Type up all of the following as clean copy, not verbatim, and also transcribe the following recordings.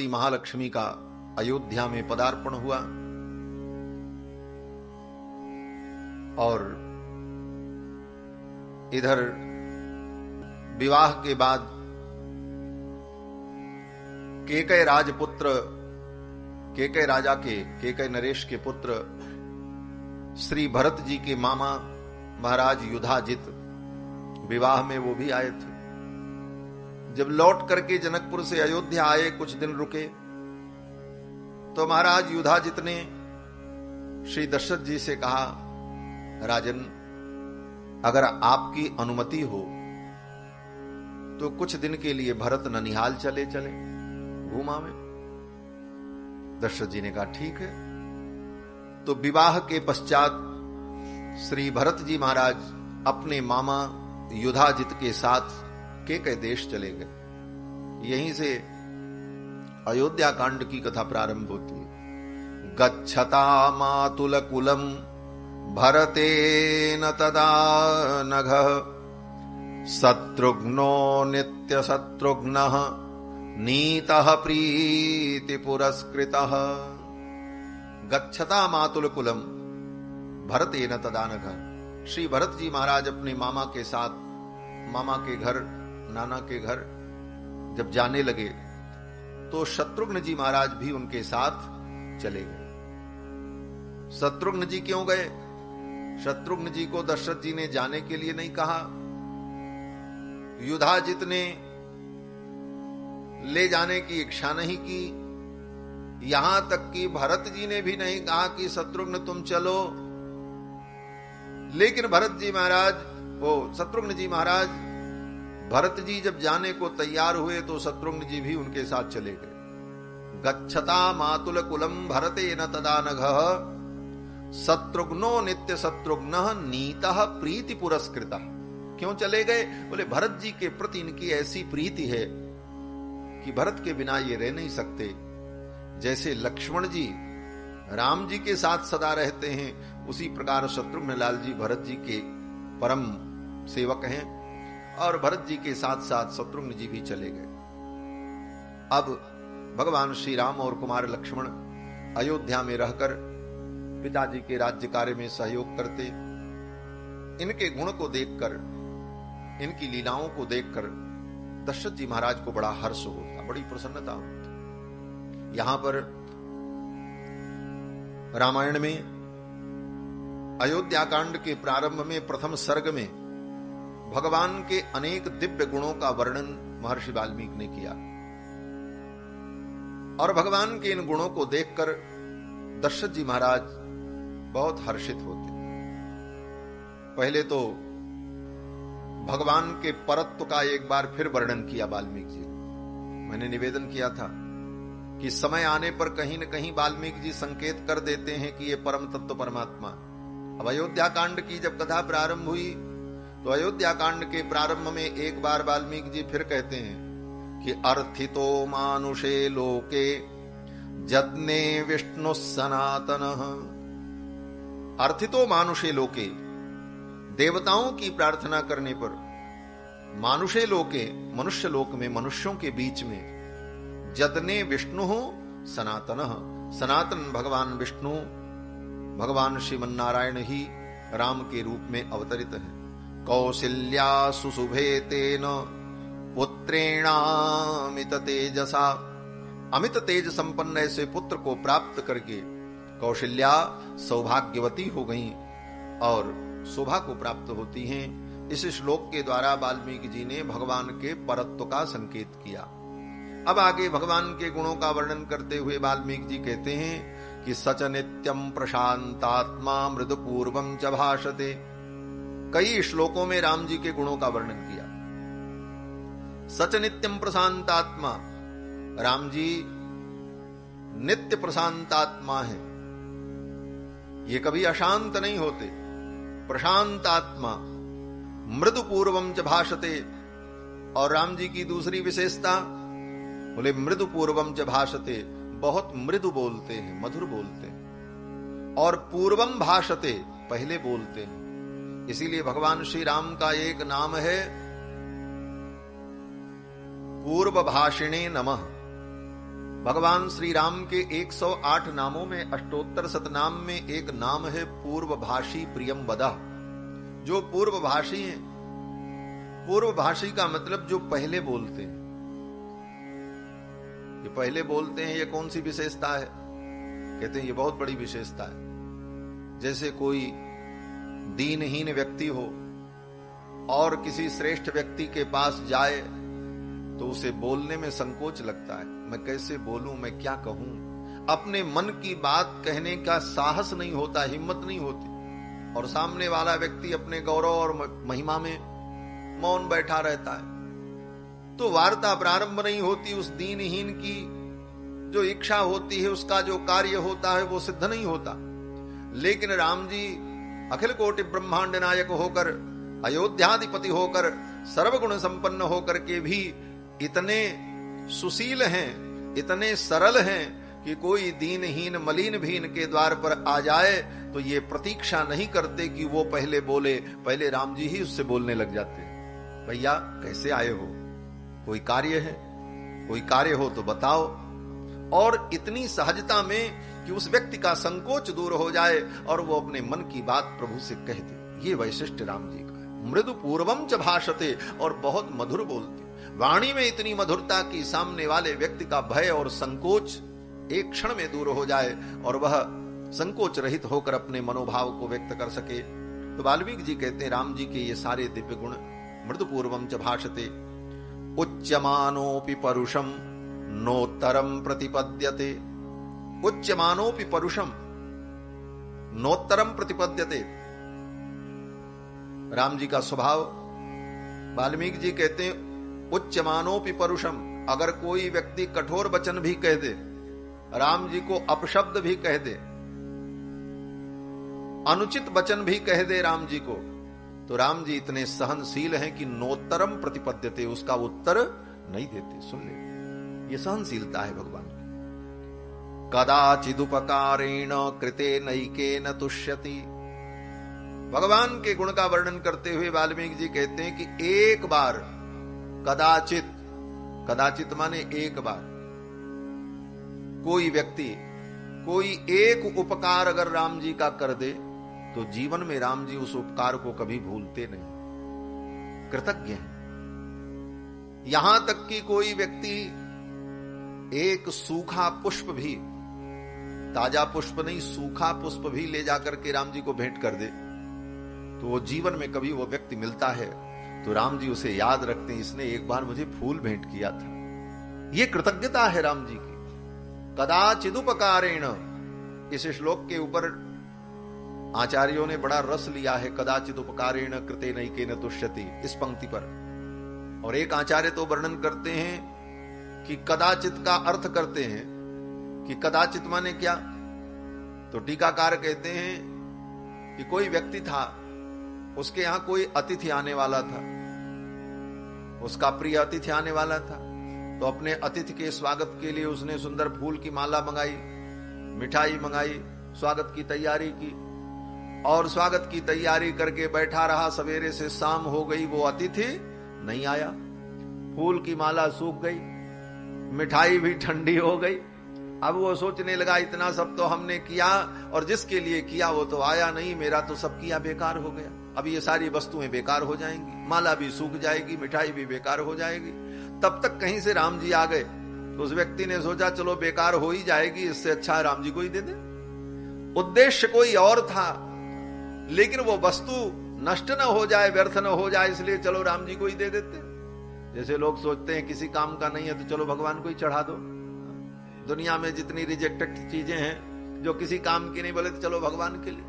श्रीमती महालक्ष्मी का अयोध्या में पदार्पण हुआ और इधर विवाह के बाद केकय राजपुत्र, केकय राजा के, केकय नरेश के पुत्र श्री भरत जी के मामा महाराज युधाजित विवाह में वो भी आए थे। जब लौट करके जनकपुर से अयोध्या आए, कुछ दिन रुके, तो महाराज युधाजित ने श्री दशरथ जी से कहा, राजन, अगर आपकी अनुमति हो तो कुछ दिन के लिए भरत ननिहाल चले घूमा में। दशरथ जी ने कहा ठीक है। तो विवाह के पश्चात श्री भरत जी महाराज अपने मामा युधाजित के साथ केकय देश चले गए। यहीं से अयोध्या कांड की कथा प्रारंभ होती है। गच्छता मातुल कुलम भरतेन तदा नघः शत्रुघ्नो नित्य शत्रुघ्नः नीतः प्रीति पुरस्कृतः। गच्छता मातुल कुलम भरतेन तदा नघः। श्री भरत जी महाराज अपने मामा के साथ, मामा के घर, नाना के घर जब जाने लगे तो शत्रुघ्न जी महाराज भी उनके साथ चले गए। शत्रुघ्न जी क्यों गए? शत्रुघ्न जी को दशरथ जी ने जाने के लिए नहीं कहा, युधाजित ने ले जाने की इच्छा नहीं की, यहां तक कि भरत जी ने भी नहीं कहा कि शत्रुघ्न तुम चलो। लेकिन भरत जी महाराज, शत्रुघ्न जी महाराज, भरत जी जब जाने को तैयार हुए तो शत्रुघ्न जी भी उनके साथ चले गए। गच्छता मातुल कुलम भरतेन तदा नघः शत्रुघ्नो नित्य शत्रुघ्नः नीतः प्रीति पुरस्कृतः। क्यों चले गए? बोले भरत जी के प्रति इनकी ऐसी प्रीति है कि भरत के बिना ये रह नहीं सकते। जैसे लक्ष्मण जी राम जी के साथ सदा रहते हैं, उसी प्रकार शत्रुघ्न लाल जी भरत जी के परम सेवक हैं और भरत जी के साथ साथ शत्रुघ्न जी भी चले गए। अब भगवान श्री राम और कुमार लक्ष्मण अयोध्या में रहकर पिताजी के राज्य कार्य में सहयोग करते। इनके गुण को देखकर, इनकी लीलाओं को देखकर दशरथ जी महाराज को बड़ा हर्ष होता, बड़ी प्रसन्नता होती। यहां पर रामायण में अयोध्या कांड के प्रारंभ में प्रथम सर्ग में भगवान के अनेक दिव्य गुणों का वर्णन महर्षि वाल्मीकि ने किया और भगवान के इन गुणों को देखकर दशरथ जी महाराज बहुत हर्षित होते। पहले तो भगवान के परत्व का एक बार फिर वर्णन किया वाल्मीकि जी। मैंने निवेदन किया था कि समय आने पर कहीं न कहीं वाल्मीकि जी संकेत कर देते हैं कि ये परम तत्व परमात्मा। अब अयोध्या कांड की जब कथा प्रारंभ हुई तो अयोध्या कांड के प्रारंभ में एक बार वाल्मीकि जी फिर कहते हैं कि अर्थितो मानुषे लोके जज्ञे विष्णु सनातनः। अर्थितो मानुषे लोके, देवताओं की प्रार्थना करने पर, मानुषे लोके, मनुष्य लोक में, मनुष्यों के बीच में, जज्ञे विष्णु सनातनः, सनातन भगवान विष्णु, भगवान श्रीमन्नारायण ही राम के रूप में अवतरित है। कौसल्या सुशुभे तेन पुत्रेणामित तेजसा। अमित तेज संपन्न ऐसे पुत्र को प्राप्त करके कौशल्या सौभाग्यवती हो गई और शोभा को प्राप्त होती हैं। इस श्लोक के द्वारा वाल्मीकि जी ने भगवान के परत्व का संकेत किया। अब आगे भगवान के गुणों का वर्णन करते हुए वाल्मीकि जी कहते हैं कि सच नित्यम प्रशांतात्मा मृदु पूर्वम च भाषते। कई श्लोकों में राम जी के गुणों का वर्णन किया। सच नित्यम प्रशांतात्मा, राम जी नित्य प्रशांतात्मा है, ये कभी अशांत नहीं होते। प्रशांतात्मा, मृदु पूर्वम च भाषते। और राम जी की दूसरी विशेषता, बोले मृदु पूर्वम च भाषते, बहुत मृदु बोलते हैं, मधुर बोलते हैं। और पूर्वम भाषते, पहले बोलते हैं। इसीलिए भगवान श्री राम का एक नाम है पूर्व भाषिणे नमः। भगवान श्री राम के 108 नामों में अष्टोत्तर शतनाम में एक नाम है पूर्वभाषी प्रियंवदा। जो पूर्वभाषी हैं, पूर्वभाषी का मतलब जो पहले बोलते हैं। ये पहले बोलते हैं, ये कौन सी विशेषता है? कहते हैं ये बहुत बड़ी विशेषता है। जैसे कोई दीनहीन व्यक्ति हो और किसी श्रेष्ठ व्यक्ति के पास जाए तो उसे बोलने में संकोच लगता है, मैं कैसे बोलूं, मैं क्या कहूं, अपने मन की बात कहने का साहस नहीं होता, हिम्मत नहीं होती, और सामने वाला व्यक्ति अपने गौरव और महिमा में मौन बैठा रहता है, तो वार्ता प्रारंभ नहीं होती। उस दीनहीन की जो इच्छा होती है, उसका जो कार्य होता है, वो सिद्ध नहीं होता। लेकिन राम जी अखिल कोटि ब्रह्मांड नायक होकर, अयोध्याधिपति होकर, सर्वगुण संपन्न होकर के भी इतने सुशील हैं, इतने सरल हैं कि कोई दीनहीन मलिन भी इनके द्वार पर आ जाए तो ये प्रतीक्षा नहीं करते कि वो पहले बोले, पहले राम जी ही उससे बोलने लग जाते। भैया कैसे आए हो, कोई कार्य है, कोई कार्य हो तो बताओ। और इतनी सहजता में कि उस व्यक्ति का संकोच दूर हो जाए और वो अपने मन की बात प्रभु से कह दे। ये वैशिष्ट राम जी का है। मृदु पूर्वम च भाषते, और बहुत मधुर बोलते। वाणी में इतनी मधुरता कि सामने वाले व्यक्ति का भय और संकोच एक क्षण में दूर हो जाए और वह संकोच रहित होकर अपने मनोभाव को व्यक्त कर सके। तो वाल्मीकि जी कहते हैं राम जी के ये सारे दिव्य गुण। मृदु पूर्वम च भाषते, उच्यमानोपि परुषम नोत्तरम प्रतिपद्यते। उच्यमानोपि परुषम नोत्तरम प्रतिपद्यते। राम जी का स्वभाव, वाल्मीकि जी कहते हैं उच्यमानोपि परुषम, अगर कोई व्यक्ति कठोर वचन भी कह दे, राम जी को अपशब्द भी कह दे, अनुचित वचन भी कह दे राम जी को, तो राम जी इतने सहनशील हैं कि नोत्तरम प्रतिपद्यते, उसका उत्तर नहीं देते। सुन ले, ये सहनशीलता है भगवान की। कदाचिदुपकारेण कृते नैकेन तुष्यति। भगवान के गुण का वर्णन करते हुए वाल्मीकि जी कहते हैं कि एक बार, कदाचित, कदाचित माने एक बार, कोई व्यक्ति कोई एक उपकार अगर राम जी का कर दे तो जीवन में राम जी उस उपकार को कभी भूलते नहीं, कृतज्ञ हैं। यहां तक कि कोई व्यक्ति एक सूखा पुष्प भी, ताजा पुष्प नहीं, सूखा पुष्प भी ले जाकर के राम जी को भेंट कर दे तो वो जीवन में कभी वो व्यक्ति मिलता है तो राम जी उसे याद रखते हैं, इसने एक बार मुझे फूल भेंट किया था। ये कृतज्ञता है राम जी की। कदाचिदुपकारेण, इस श्लोक के ऊपर आचार्यों ने बड़ा रस लिया है। कदाचिदुपकारेण कृते नैकेन तुष्यति, इस पंक्ति पर। और एक आचार्य तो वर्णन करते हैं कि कदाचित का अर्थ करते हैं कि कदाचित माने क्या, तो टीकाकार कहते हैं कि कोई व्यक्ति था, उसके यहां कोई अतिथि आने वाला था, उसका प्रिय अतिथि आने वाला था, तो अपने अतिथि के स्वागत के लिए उसने सुंदर फूल की माला मंगाई, मिठाई मंगाई, स्वागत की तैयारी की, और स्वागत की तैयारी करके बैठा रहा। सवेरे से शाम हो गई, वो अतिथि नहीं आया, फूल की माला सूख गई, मिठाई भी ठंडी हो गई। अब वो सोचने लगा इतना सब तो हमने किया और जिसके लिए किया वो तो आया नहीं, मेरा तो सब किया बेकार हो गया। अब ये सारी वस्तुएं बेकार हो जाएंगी, माला भी सूख जाएगी, मिठाई भी बेकार हो जाएगी। तब तक कहीं से राम जी आ गए तो उस व्यक्ति ने सोचा चलो बेकार हो ही जाएगी, इससे अच्छा राम जी को ही दे दे। उद्देश्य कोई और था, लेकिन वो वस्तु नष्ट न हो जाए, व्यर्थ न हो जाए, इसलिए चलो राम जी को ही दे देते। जैसे लोग सोचते हैं किसी काम का नहीं है तो चलो भगवान को ही चढ़ा दो। दुनिया में जितनी रिजेक्टेड चीजें हैं जो किसी काम की नहीं, बोले तो चलो भगवान के लिए,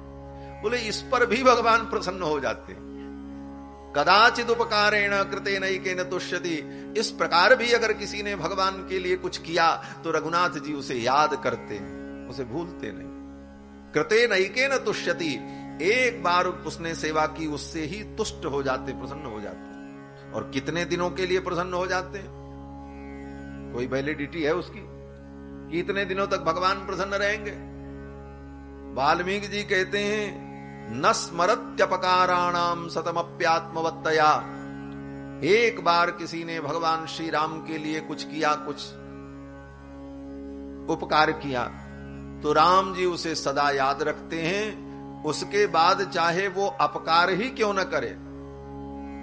बोले इस पर भी भगवान प्रसन्न हो जाते हैं। कदाचिद उपकारेण कृते नैकेन तुष्यति, इस प्रकार भी अगर किसी ने भगवान के लिए कुछ किया तो रघुनाथ जी उसे याद करते हैं, उसे भूलते नहीं। कृते नैकेन तुष्यति, एक बार उसने सेवा की उससे ही तुष्ट हो जाते, प्रसन्न हो जाते। और कितने दिनों के लिए प्रसन्न हो जाते हैं, कोई वैलिडिटी है उसकी कि इतने दिनों तक भगवान प्रसन्न रहेंगे। वाल्मीकि जी कहते हैं न स्मरत्यपकाराणाम सतमप्यात्मवत्तया, एक बार किसी ने भगवान श्री राम के लिए कुछ किया, कुछ उपकार किया तो राम जी उसे सदा याद रखते हैं। उसके बाद चाहे वो अपकार ही क्यों न करे,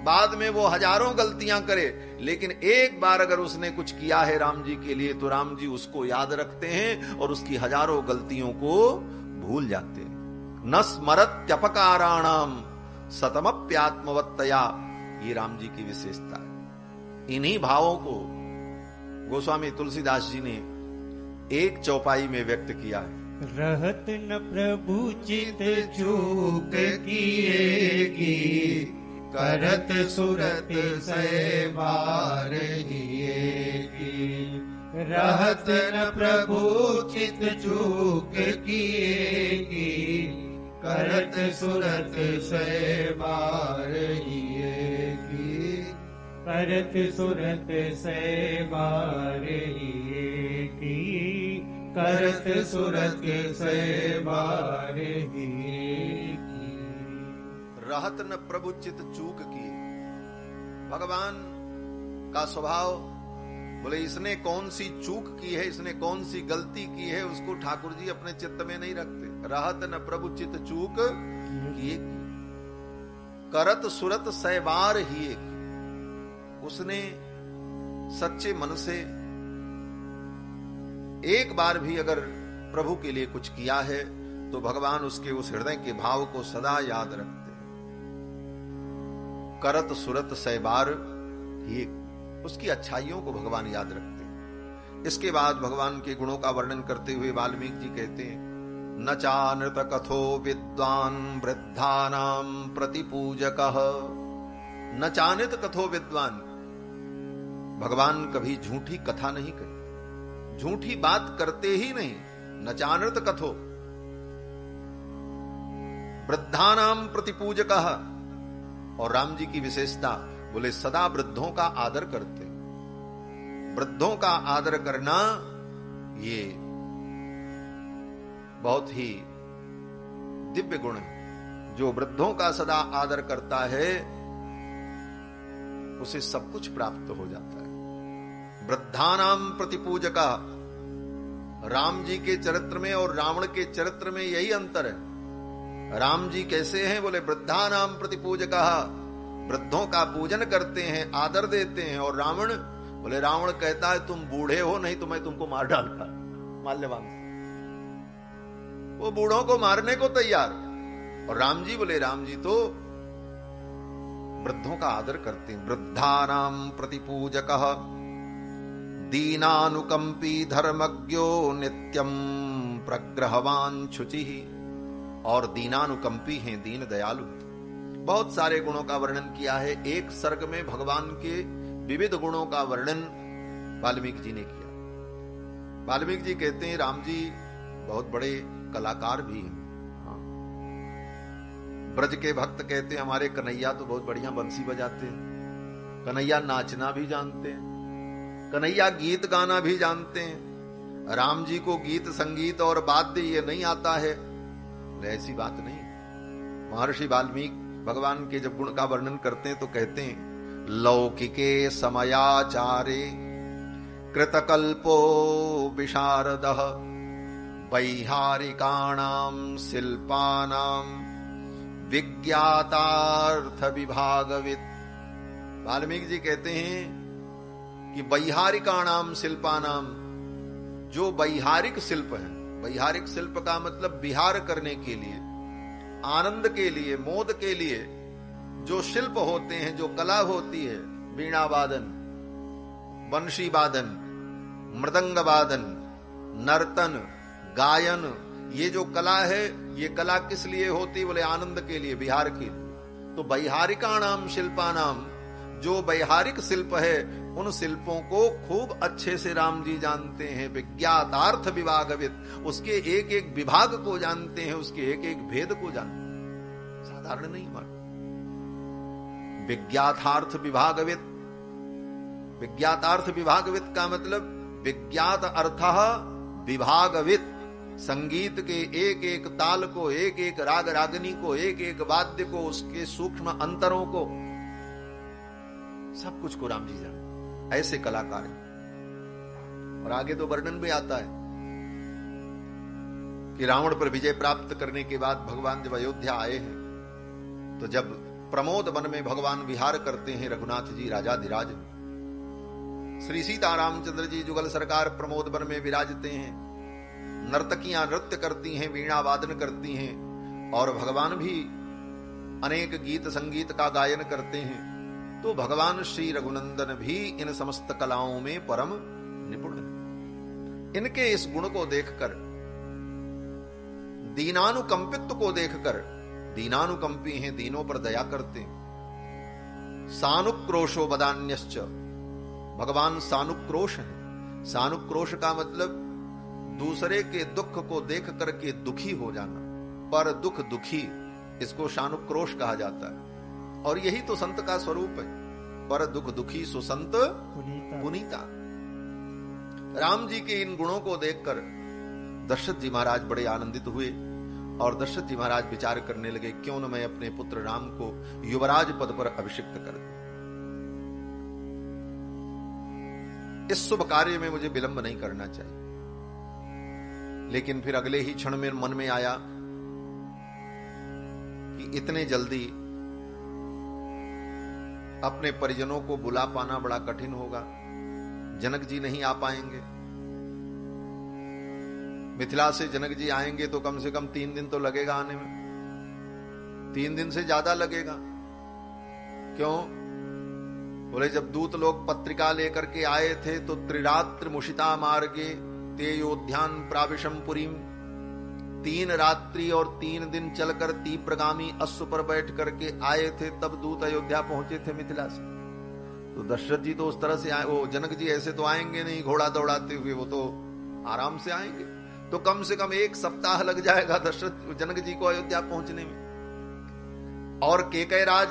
बाद में वो हजारों गलतियां करे, लेकिन एक बार अगर उसने कुछ किया है राम जी के लिए तो राम जी उसको याद रखते हैं और उसकी हजारों गलतियों को भूल जाते हैं। न स्मरत्यपकाराणाम सतमप्यात्मवत्तया, ये राम जी की विशेषता है। इन्हीं भावों को गोस्वामी तुलसीदास जी ने एक चौपाई में व्यक्त किया है। रहत न प्रभु चित चूक किएगी, करत सुरत से बार हिएगी। रहत न प्रभु चित चूक किएगी, करत सुरत से बार हिएगी। करत सुरत से बार हिएगी, करत सुरत से बार हिएगी। रहत न प्रभु चित चूक किए। भगवान का स्वभाव, बोले इसने कौन सी चूक की है, इसने कौन सी गलती की है, उसको ठाकुर जी अपने चित्त में नहीं रखते। रहत न प्रभु चित चूक किए, करत सुरत सैबार हिए। उसने सच्चे मन से एक बार भी अगर प्रभु के लिए कुछ किया है तो भगवान उसके उस हृदय के भाव को सदा याद रखते हैं। करत सुरत सैबार ही, उसकी अच्छाइयों को भगवान याद रखते हैं। इसके बाद भगवान के गुणों का वर्णन करते हुए वाल्मीकि जी कहते हैं, न चानृत कथो विद्वान वृद्धानाम प्रतिपूजकः। न चानित कथो विद्वान, भगवान कभी झूठी कथा नहीं कही, झूठी बात करते ही नहीं। न चानृत कथो वृद्धानाम प्रतिपूजकः। और राम जी की विशेषता, बोले सदा वृद्धों का आदर करते। वृद्धों का आदर करना ये बहुत ही दिव्य गुण है। जो वृद्धों का सदा आदर करता है उसे सब कुछ प्राप्त हो जाता है। वृद्धानाम प्रतिपूजका। राम जी के चरित्र में और रावण के चरित्र में यही अंतर है। राम जी कैसे हैं, बोले वृद्धानाम प्रतिपूजका, वृद्धों का पूजन करते हैं, आदर देते हैं। और रावण, बोले रावण कहता है तुम बूढ़े हो, नहीं तो मैं तुमको मार डालता। माल्यवान वो बूढ़ों को मारने को तैयार। और राम जी, बोले राम जी तो वृद्धों का आदर करते हैं। वृद्धानाम प्रतिपूजकः दीनानुकंपी धर्मज्ञो नित्यम प्रग्रहवान शुचिः। और दीनानुकंपी हैं, दीन दयालु। बहुत सारे गुणों का वर्णन किया है। एक सर्ग में भगवान के विविध गुणों का वर्णन वाल्मीकि जी ने किया। वाल्मीकि जी कहते हैं राम जी बहुत बड़े कलाकार भी हैं। ब्रज के भक्त कहते हैं हमारे कन्हैया तो बहुत बढ़िया बंसी बजाते हैं, कन्हैया नाचना भी जानते हैं, कन्हैया गीत गाना भी जानते हैं। राम जी को गीत संगीत और वाद्य ये नहीं आता है। ऐसी बात नहीं। महर्षि वाल्मीकि भगवान के जब गुण का वर्णन करते हैं तो कहते हैं लौकिके समयाचारे कृतकल्पो विशारदः वैहारिकाणां शिल्पानां विज्ञातार्थ विभागवित्। वाल्मीकि जी कहते हैं कि वैहारिकाणाम शिल्पानाम, जो वैहारिक शिल्प है, वैहारिक शिल्प का मतलब विहार करने के लिए, आनंद के लिए, मोद के लिए जो शिल्प होते हैं, जो कला होती है, वीणा वादन, बंशी वादन, मृदंग वादन, नर्तन, गायन, ये जो कला है, ये कला किस लिए होती, बोले आनंद के लिए, विहार के लिए। तो वैहारिकाणाम शिल्पानाम, जो वैहारिक शिल्प है उन शिल्पों को खूब अच्छे से राम जी जानते हैं। विज्ञातार्थ विभागवित्, उसके एक एक विभाग को जानते हैं, उसके एक एक भेद को जानते हैं। साधारण नहीं मान। विज्ञातार्थ विभागवित्, विज्ञातार्थ विभागवित् का मतलब विज्ञात अर्थः विभागवित्। संगीत के एक एक ताल को, एक एक राग रागनी को, एक एक वाद्य को, उसके सूक्ष्म अंतरों को, सब कुछ को राम जी जाने। ऐसे कलाकार हैं। और आगे तो वर्णन भी आता है कि रावण पर विजय प्राप्त करने के बाद भगवान जब अयोध्या आए हैं, तो जब प्रमोद वन में भगवान विहार करते हैं, रघुनाथ जी राजाधिराज, श्री सीता रामचंद्र जी जुगल सरकार प्रमोद वन में विराजते हैं, नर्तकियां नृत्य करती हैं, वीणा वादन करती हैं, और भगवान भी अनेक गीत संगीत का गायन करते हैं। तो भगवान श्री रघुनंदन भी इन समस्त कलाओं में परम निपुण हैं। इनके इस गुण को देखकर, दीनानुकंपित्व को देखकर, दीनानुकंपी हैं, दीनों पर दया करते हैं। सानुक्रोशो बदान्यश्च, भगवान सानुक्रोश है। सानुक्रोश का मतलब दूसरे के दुख को देख करके दुखी हो जाना, पर दुख दुखी, इसको सानुक्रोश कहा जाता है। और यही तो संत का स्वरूप है, पर दुख दुखी सो संत पुनीता। राम जी के इन गुणों को देखकर दशरथ जी महाराज बड़े आनंदित हुए, और दशरथ जी महाराज विचार करने लगे, क्यों न मैं अपने पुत्र राम को युवराज पद पर अभिषिक्त कर दूं। इस शुभ कार्य में मुझे विलंब नहीं करना चाहिए। लेकिन फिर अगले ही क्षण में मन में आया कि इतने जल्दी अपने परिजनों को बुला पाना बड़ा कठिन होगा, जनक जी नहीं आ पाएंगे। मिथिला से जनक जी आएंगे तो कम से कम 3 दिन तो लगेगा आने में, 3 दिन से ज्यादा लगेगा। क्यों? बोले जब दूत लोग पत्रिका लेकर के आए थे तो त्रिरात्र मुषिता मार्गे ते योध्यान प्राविशम पुरीम, 3 रात्रि और 3 दिन चलकर तीव्रगामी अश्व पर बैठ करके आए थे, तब दूत अयोध्या पहुंचे थे मिथिला से। तो दशरथ जी तो उस तरह से आए, वो जनक जी ऐसे तो आएंगे नहीं घोड़ा दौड़ाते हुए, वो तो आराम से आएंगे। तो कम से कम 1 सप्ताह लग जाएगा दशरथ जनक जी को अयोध्या पहुंचने में। और केकय राज,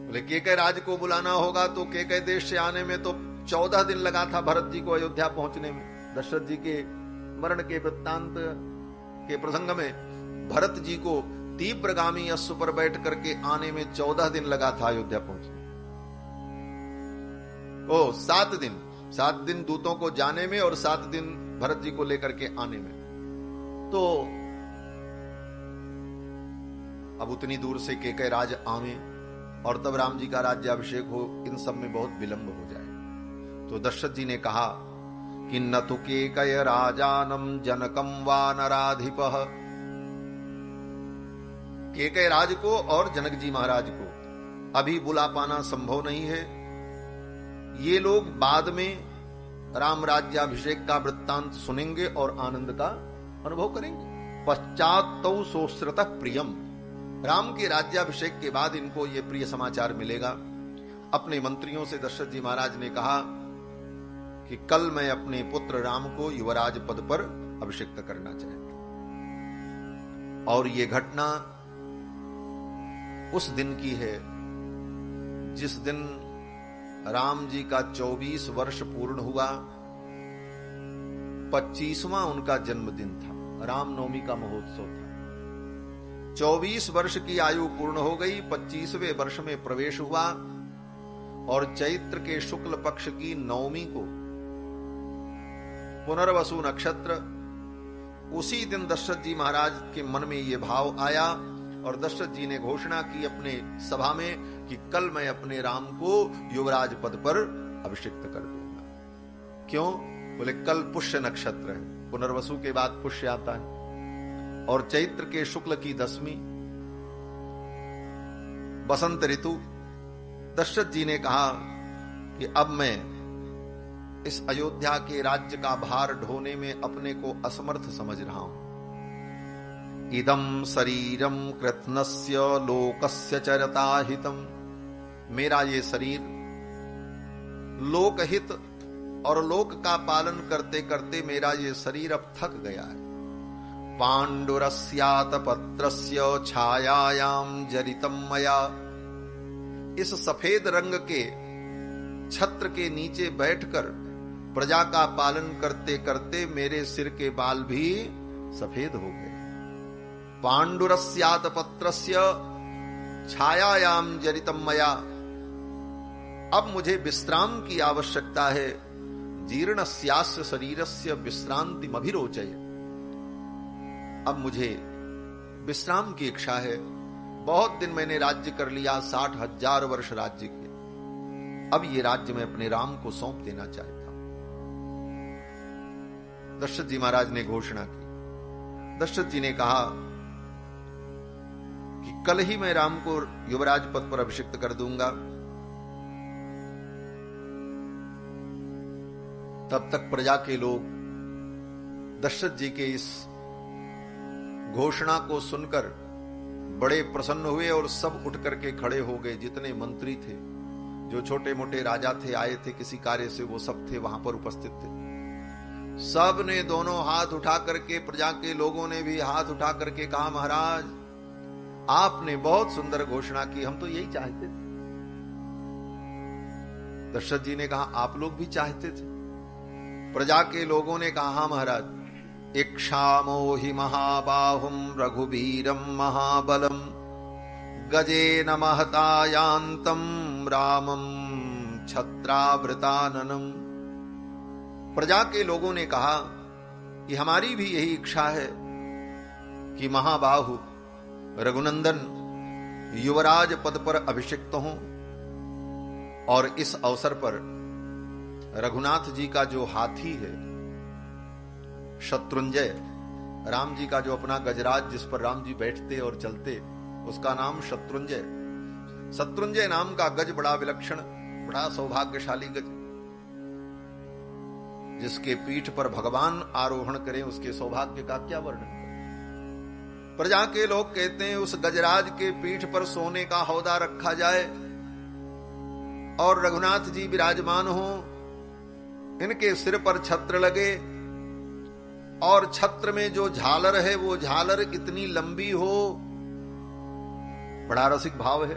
बोले केकय राज को बुलाना होगा तो केकय देश से आने में तो 14 दिन लगा था भरत जी को अयोध्या पहुंचने में। दशरथ जी के मरण के वृत्तांत के प्रसंग में भरत जी को तीव्रगामी अश्व पर बैठ करके आने में 14 दिन लगा था अयोध्या पहुंचने। 7 दिन दूतों को जाने में और 7 दिन भरत जी को लेकर के आने में। तो अब उतनी दूर से केकय राज आवे और तब राम जी का राज्याभिषेक हो, इन सब में बहुत विलंब हो जाए। तो दशरथ जी ने कहा कि न तो केकय राजानम जनकम वा नराधिपः, केकय राज को और जनक जी महाराज को अभी बुला पाना संभव नहीं है। ये लोग बाद में राम राज्याभिषेक का वृत्तांत सुनेंगे और आनंद का अनुभव करेंगे। पश्चात तो सोश्रतः प्रियम, राम के राज्याभिषेक के बाद इनको ये प्रिय समाचार मिलेगा। अपने मंत्रियों से दशरथ जी महाराज ने कहा कि कल मैं अपने पुत्र राम को युवराज पद पर अभिषिक्त करना चाहता हूं। और ये घटना उस दिन की है जिस दिन राम जी का 24 वर्ष पूर्ण हुआ, 25वां उनका जन्मदिन था, रामनवमी का महोत्सव था। 24 वर्ष की आयु पूर्ण हो गई, 25वें वर्ष में प्रवेश हुआ और चैत्र के शुक्ल पक्ष की नवमी को पुनर्वसु नक्षत्र, उसी दिन दशरथ जी महाराज के मन में यह भाव आया और दशरथ जी ने घोषणा की अपने सभा में कि कल मैं अपने राम को युवराज पद पर अभिषिक्त कर दूंगा। क्यों? बोले कल पुष्य नक्षत्र है, पुनर्वसु के बाद पुष्य आता है और चैत्र के शुक्ल की 10वीं बसंत ऋतु। दशरथ जी ने कहा कि अब मैं इस अयोध्या के राज्य का भार ढोने में अपने को असमर्थ समझ रहा हूं। इदम शरीरम कृत्नस्य लोकस्य चरता हितम, मेरा ये शरीर लोकहित और लोक का पालन करते करते मेरा ये शरीर अब थक गया है। पांडुरस्यात पत्रस्य छायायाम जरितम मया, इस सफेद रंग के छत्र के नीचे बैठकर प्रजा का पालन करते करते मेरे सिर के बाल भी सफेद हो गए। पांडुरस्यात पत्रस्य छायायाम जरितम मया, अब मुझे विश्राम की आवश्यकता है, जीर्णस्यास्य शरीरस्य विश्रांतिमभिरोचय। अब मुझे विश्राम की इच्छा है। बहुत दिन मैंने राज्य कर लिया, 60,000 वर्ष राज्य किए। अब ये राज्य मैं अपने राम को सौंप देना चाहता हूं। दशरथ जी महाराज ने घोषणा की। दशरथ जी ने कहा कि कल ही मैं राम को युवराज पद पर अभिषिक्त कर दूंगा। तब तक प्रजा के लोग दशरथ जी के इस घोषणा को सुनकर बड़े प्रसन्न हुए और सब उठ करके खड़े हो गए। जितने मंत्री थे, जो छोटे मोटे राजा थे, आए थे किसी कार्य से, वो सब थे वहां पर उपस्थित थे। सब ने दोनों हाथ उठा करके, प्रजा के लोगों ने भी हाथ उठा करके कहा, महाराज आपने बहुत सुंदर घोषणा की, हम तो यही चाहते थे। दशरथ जी ने कहा, आप लोग भी चाहते थे? प्रजा के लोगों ने कहा, हाँ महाराज। इक्षामो हि महाबाहुम रघुवीरम महाबलम गजेन महतायांतम रामम छत्रावृताननम। प्रजा के लोगों ने कहा कि हमारी भी यही इच्छा है कि महाबाहु रघुनंदन युवराज पद पर अभिषिक्त हों, और इस अवसर पर रघुनाथ जी का जो हाथी है शत्रुंजय, राम जी का जो अपना गजराज जिस पर राम जी बैठते और चलते, उसका नाम शत्रुंजय। शत्रुंजय नाम का गज बड़ा विलक्षण, बड़ा सौभाग्यशाली गज, जिसके पीठ पर भगवान आरोहण करें, उसके सौभाग्य का क्या वर्णन करें। प्रजा के लोग कहते हैं उस गजराज के पीठ पर सोने का हौदा रखा जाए और रघुनाथ जी विराजमान हो, इनके सिर पर छत्र लगे और छत्र में जो झालर है वो झालर इतनी लंबी हो। बड़ा रसिक भाव है।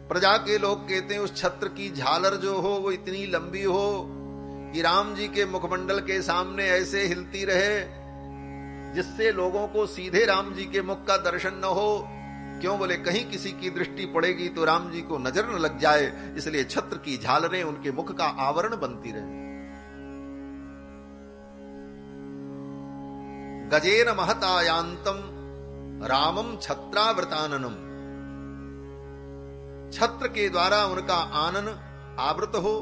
प्रजा के लोग कहते हैं उस छत्र की झालर जो हो वो इतनी लंबी हो कि राम जी के मुखमंडल के सामने ऐसे हिलती रहे जिससे लोगों को सीधे राम जी के मुख का दर्शन न हो। क्यों? बोले कहीं किसी की दृष्टि पड़ेगी तो राम जी को नजर न लग जाए, इसलिए छत्र की झालरें उनके मुख का आवरण बनती रहे। गजेन महतायांतम रामम छत्रावृताननम। छत्र के द्वारा उनका आनन आवृत हो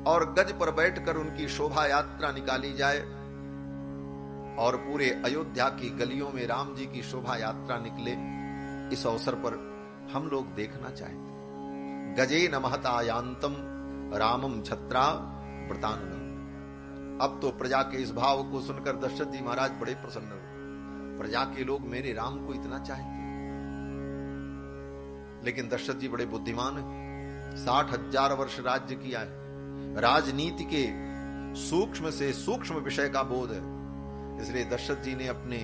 और गज पर बैठकर उनकी शोभा यात्रा निकाली जाए और पूरे अयोध्या की गलियों में राम जी की शोभा यात्रा निकले। इस अवसर पर हम लोग देखना चाहते। गजेन महतायांतम रामम छत्रावृताननम। अब तो प्रजा के इस भाव को सुनकर दशरथ जी महाराज बड़े प्रसन्न हुए। प्रजा के लोग मेरे राम को इतना चाहते। लेकिन दशरथ जी बड़े बुद्धिमान हैं। 60,000 वर्ष राज्य किया है। राजनीति के सूक्ष्म से सूक्ष्म विषय का बोध है। इसलिए दशरथ जी ने अपने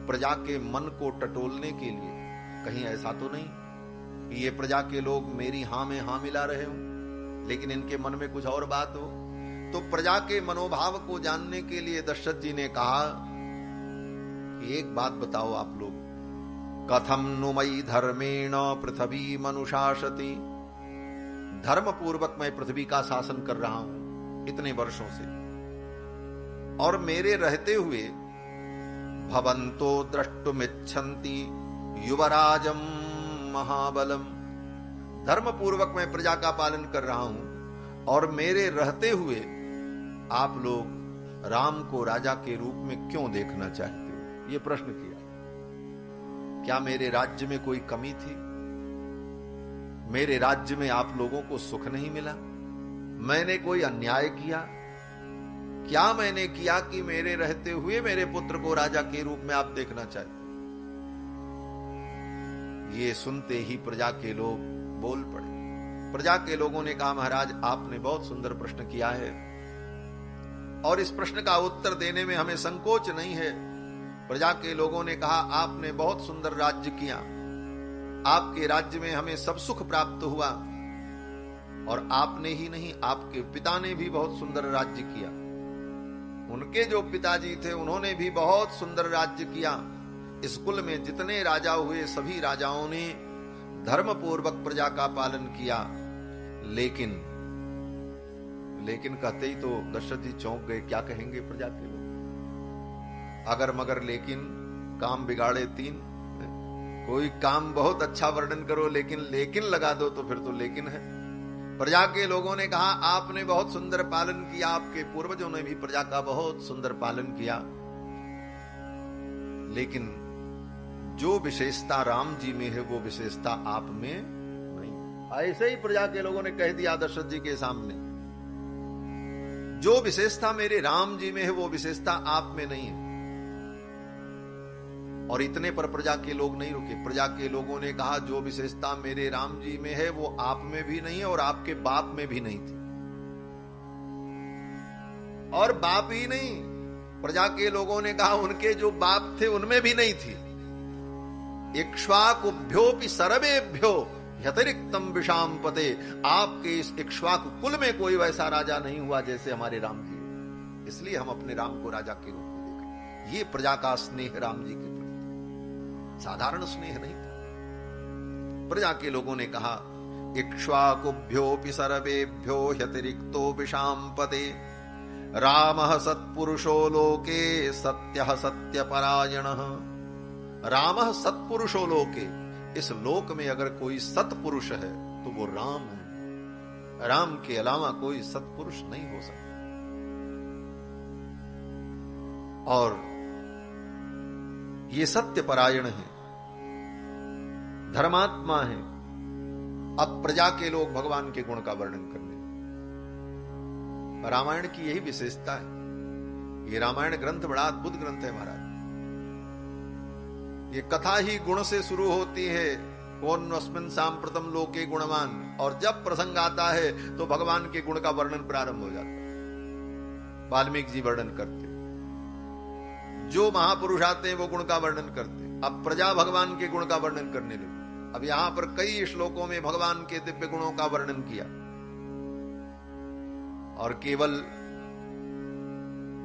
प्रजा के मन को टटोलने के लिए, कहीं ऐसा तो नहीं कि ये प्रजा के लोग मेरी हां में हां मिला रहे हों, लेकिन इनके मन में कुछ और बात हो, तो प्रजा के मनोभाव को जानने के लिए दशरथ जी ने कहा कि एक बात बताओ आप लोग, कथम नु मयि धर्मेण पृथ्वी मनुशासति। धर्म पूर्वक मैं पृथ्वी का शासन कर रहा हूं इतने वर्षों से, और मेरे रहते हुए भवन्तो द्रष्टुमिच्छन्ति युवराजम महाबलम। धर्म पूर्वक मैं प्रजा का पालन कर रहा हूं और मेरे रहते हुए आप लोग राम को राजा के रूप में क्यों देखना चाहते हो? ये प्रश्न किया। क्या मेरे राज्य में कोई कमी थी? मेरे राज्य में आप लोगों को सुख नहीं मिला? मैंने कोई अन्याय किया? क्या मैंने किया कि मेरे रहते हुए मेरे पुत्र को राजा के रूप में आप देखना चाहते? ये सुनते ही प्रजा के लोग बोल पड़े। प्रजा के लोगों ने कहा, महाराज आपने बहुत सुंदर प्रश्न किया है और इस प्रश्न का उत्तर देने में हमें संकोच नहीं है। प्रजा के लोगों ने कहा, आपने बहुत सुंदर राज्य किया, आपके राज्य में हमें सब सुख प्राप्त हुआ, और आपने ही नहीं आपके पिता ने भी बहुत सुंदर राज्य किया। उनके जो पिताजी थे उन्होंने भी बहुत सुंदर राज्य किया। इस कुल में जितने राजा हुए सभी राजाओं ने धर्म पूर्वक प्रजा का पालन किया, लेकिन लेकिन कहते ही तो दशरथ जी चौंक गए, क्या कहेंगे प्रजा के लोग। अगर मगर लेकिन काम बिगाड़े तीन, कोई काम बहुत अच्छा वर्णन करो लेकिन लगा दो तो फिर तो लेकिन है। प्रजा के लोगों ने कहा आपने बहुत सुंदर पालन किया, आपके पूर्वजों ने भी प्रजा का बहुत सुंदर पालन किया, लेकिन जो विशेषता राम जी में है वो विशेषता आप में नहीं। ऐसे ही प्रजा के लोगों ने कह दिया दशरथ जी के सामने, जो विशेषता मेरे राम जी में है वो विशेषता आप में नहीं है। और इतने पर प्रजा के लोग नहीं रुके। प्रजा के लोगों ने कहा जो विशेषता मेरे राम जी में है वो आप में भी नहीं है और आपके बाप में भी नहीं थी। और बाप ही नहीं, प्रजा के लोगों ने कहा उनके जो बाप थे उनमें भी नहीं थी। इक्ष्वाकुभ्योपि सर्वेभ्यो यतिरिक्तम विषाम पते, आपके इस इक्ष्वाकु कुल में कोई वैसा राजा नहीं हुआ जैसे हमारे राम जी, इसलिए हम अपने राम को राजा के रूप में देख रहे। ये प्रजा का स्नेह राम जी के प्रति साधारण स्नेह नहीं था। प्रजा के लोगों ने कहा इक्ष्वाकुभ्योपि सर्वेभ्यो ह्यतिरिक्तो विषाम पते, रामः सत्पुरुषो लोके सत्यः सत्यपरायणः। रामः सत्पुरुषो लोके, इस लोक में अगर कोई सत्पुरुष है तो वो राम है। राम के अलावा कोई सत्पुरुष नहीं हो सकता। और ये सत्य परायण है, धर्मात्मा है। अब प्रजा के लोग भगवान के गुण का वर्णन करने, रामायण की यही विशेषता है। ये रामायण ग्रंथ बड़ा अद्भुत ग्रंथ है महाराज। ये कथा ही गुण से शुरू होती है, कौन अस्मिन् सांप्रतम लोके गुणवान, और जब प्रसंग आता है तो भगवान के गुण का वर्णन प्रारंभ हो जाता है। वाल्मीकि जी वर्णन करते, जो महापुरुष आते हैं वो गुण का वर्णन करते। अब प्रजा भगवान के गुण का वर्णन करने लगी। अब यहां पर कई श्लोकों में भगवान के दिव्य गुणों का वर्णन किया, और केवल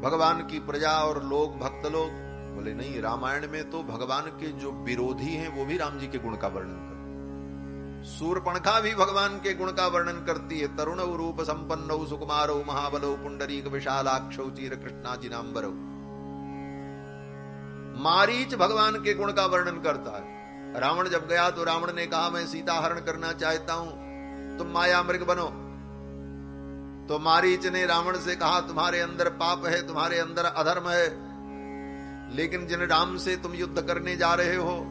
भगवान की प्रजा और लोग, भक्त लोग बोले नहीं, रामायण में तो भगवान के जो विरोधी हैं वो भी राम जी के गुण का वर्णन करते। शूर्पणखा भी भगवान के गुण का वर्णन करती है। तरुण रूप संपन्न सुकुमारो महाबलो पुंडरीक विशालाक्षौ चीर कृष्णाजिनांबरो। मारीच भगवान के गुण का वर्णन करता है। रावण जब गया तो रावण ने कहा मैं सीता हरण करना चाहता हूं, तुम माया मृग बनो। तो मारीच ने रावण से कहा तुम्हारे अंदर पाप है, तुम्हारे अंदर अधर्म है, लेकिन जिन राम से तुम युद्ध करने जा रहे हो,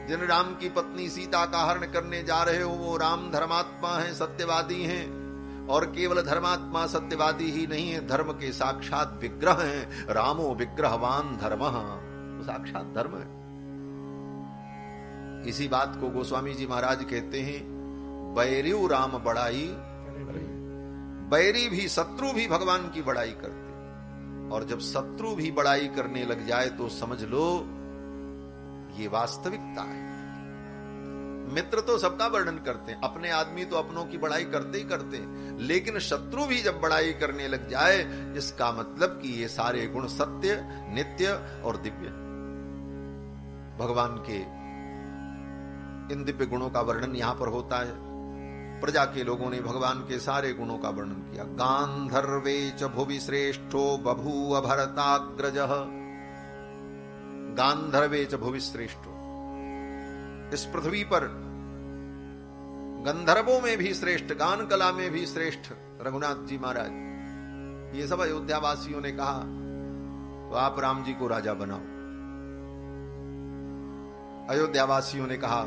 जिन राम की पत्नी सीता का हरण करने जा रहे हो, वो राम धर्मात्मा हैं, सत्यवादी हैं। और केवल धर्मात्मा सत्यवादी ही नहीं है, धर्म के साक्षात विग्रह हैं। रामो विग्रहवान धर्मः, साक्षात धर्म है। इसी बात को गोस्वामी जी महाराज कहते हैं, बैरियु राम बड़ाई, बैरी भी, शत्रु भी भगवान की बड़ाई करते। और जब शत्रु भी बड़ाई करने लग जाए तो समझ लो ये वास्तविकता है। मित्र तो सबका वर्णन करते हैं, अपने आदमी तो अपनों की बड़ाई करते ही करते हैं, लेकिन शत्रु भी जब बड़ाई करने लग जाए, इसका मतलब कि ये सारे गुण सत्य, नित्य और दिव्य। भगवान के इन दिव्य गुणों का वर्णन यहां पर होता है। प्रजा के लोगों ने भगवान के सारे गुणों का वर्णन किया। गांधर्वे च भुवि श्रेष्ठो बभूव भरताग्रजः। गांधर्वे च भुवि श्रेष्ठो, इस पृथ्वी पर गंधर्वों में भी श्रेष्ठ, गान कला में भी श्रेष्ठ रघुनाथ जी महाराज। ये सब अयोध्या वासियों ने कहा तो आप राम जी को राजा बनाओ। अयोध्या वासियों ने कहा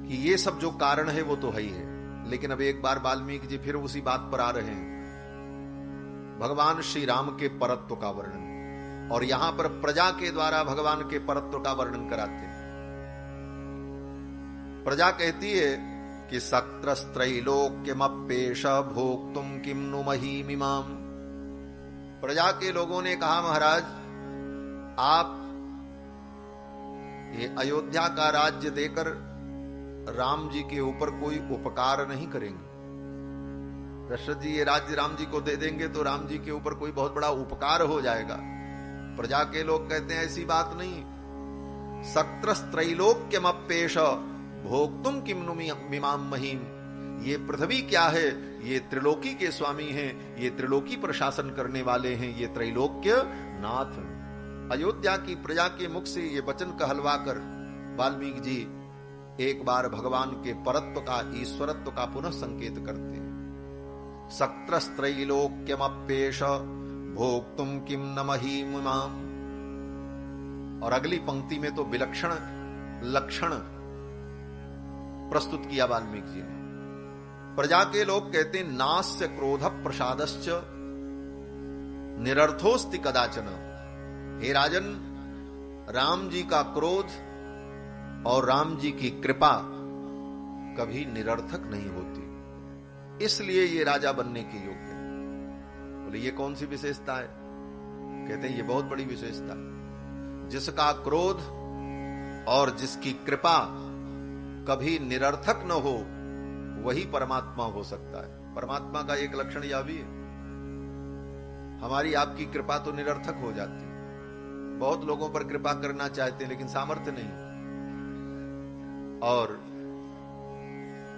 कि ये सब जो कारण है वो तो है ही है, लेकिन अब एक बार वाल्मीकि जी फिर उसी बात पर आ रहे हैं, भगवान श्री राम के परत्व का वर्णन। और यहां पर प्रजा के द्वारा भगवान के परत्व का वर्णन कराते हैं। प्रजा कहती है कि सक्त्रस्त्रैलोक्यमप्येष भोक्तुम किम नु महीमिमाम। प्रजा के लोगों ने कहा महाराज आप ये अयोध्या का राज्य देकर राम जी के ऊपर कोई उपकार नहीं करेंगे। दशरथ जी ये राज्य राम जी को दे देंगे तो राम जी के ऊपर कोई बहुत बड़ा उपकार हो जाएगा। प्रजा के लोग कहते हैं ऐसी बात नहीं। सक्त्रस्त्रैलोक्यमप्येष भोक्तुम किम नु मिमाम महीम। ये पृथ्वी क्या है, ये त्रिलोकी के स्वामी हैं, ये त्रिलोकी पर शासन करने वाले हैं, ये त्रैलोक्य नाथ। अयोध्या की प्रजा के मुख से ये वचन कहलवा कर वाल्मीकि जी एक बार भगवान के परत्व का, ईश्वरत्व का पुनः संकेत करते हैं। सक्त्रस्त्रैलोक्यमप्येष भोक्तुम किम न महीमाम। और अगली पंक्ति में तो विलक्षण लक्षण प्रस्तुत किया वाल्मीकि जी ने। प्रजा के लोग कहते हैं नास्य क्रोध प्रसादश्च निरर्थोस्ति कदाचन। हे राजन, राम जी का क्रोध और राम जी की कृपा कभी निरर्थक नहीं होती, इसलिए ये राजा बनने के योग्य है। बोले ये कौन सी विशेषता है? कहते हैं ये बहुत बड़ी विशेषता है। जिसका क्रोध और जिसकी कृपा कभी निरर्थक न हो, वही परमात्मा हो सकता है। परमात्मा का एक लक्षण यह भी है, हमारी आपकी कृपा तो निरर्थक हो जाती है। बहुत लोगों पर कृपा करना चाहते हैं लेकिन सामर्थ्य नहीं, और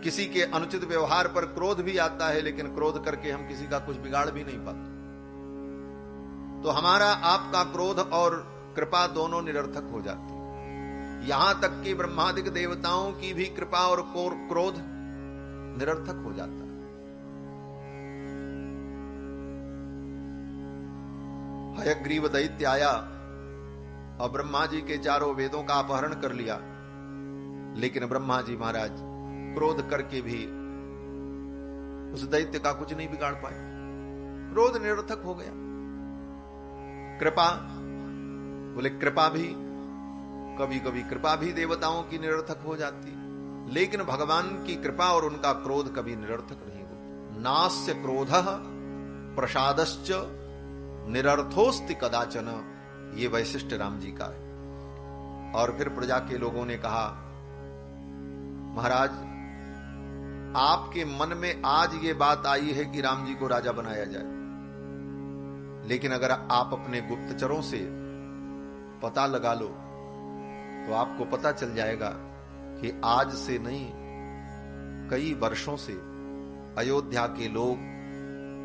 किसी के अनुचित व्यवहार पर क्रोध भी आता है लेकिन क्रोध करके हम किसी का कुछ बिगाड़ भी नहीं पाते। तो हमारा आपका क्रोध और कृपा दोनों निरर्थक हो जाती है। यहां तक कि ब्रह्मादिक देवताओं की भी कृपा और क्रोध निरर्थक हो जाता है। हयग्रीव दैत्य आया और ब्रह्मा जी के चारों वेदों का अपहरण कर लिया, लेकिन ब्रह्मा जी महाराज क्रोध करके भी उस दैत्य का कुछ नहीं बिगाड़ पाए। क्रोध निरर्थक हो गया। कृपा, बोले कृपा भी कभी कभी कृपा भी देवताओं की निरर्थक हो जाती, लेकिन भगवान की कृपा और उनका क्रोध कभी निरर्थक नहीं होता। नास्य क्रोधः प्रसादश्च निरर्थोस्ति कदाचन, ये वैशिष्ट राम जी का है। और फिर प्रजा के लोगों ने कहा, महाराज आपके मन में आज ये बात आई है कि राम जी को राजा बनाया जाए, लेकिन अगर आप अपने गुप्तचरों से पता लगा लो तो आपको पता चल जाएगा कि आज से नहीं, कई वर्षों से अयोध्या के लोग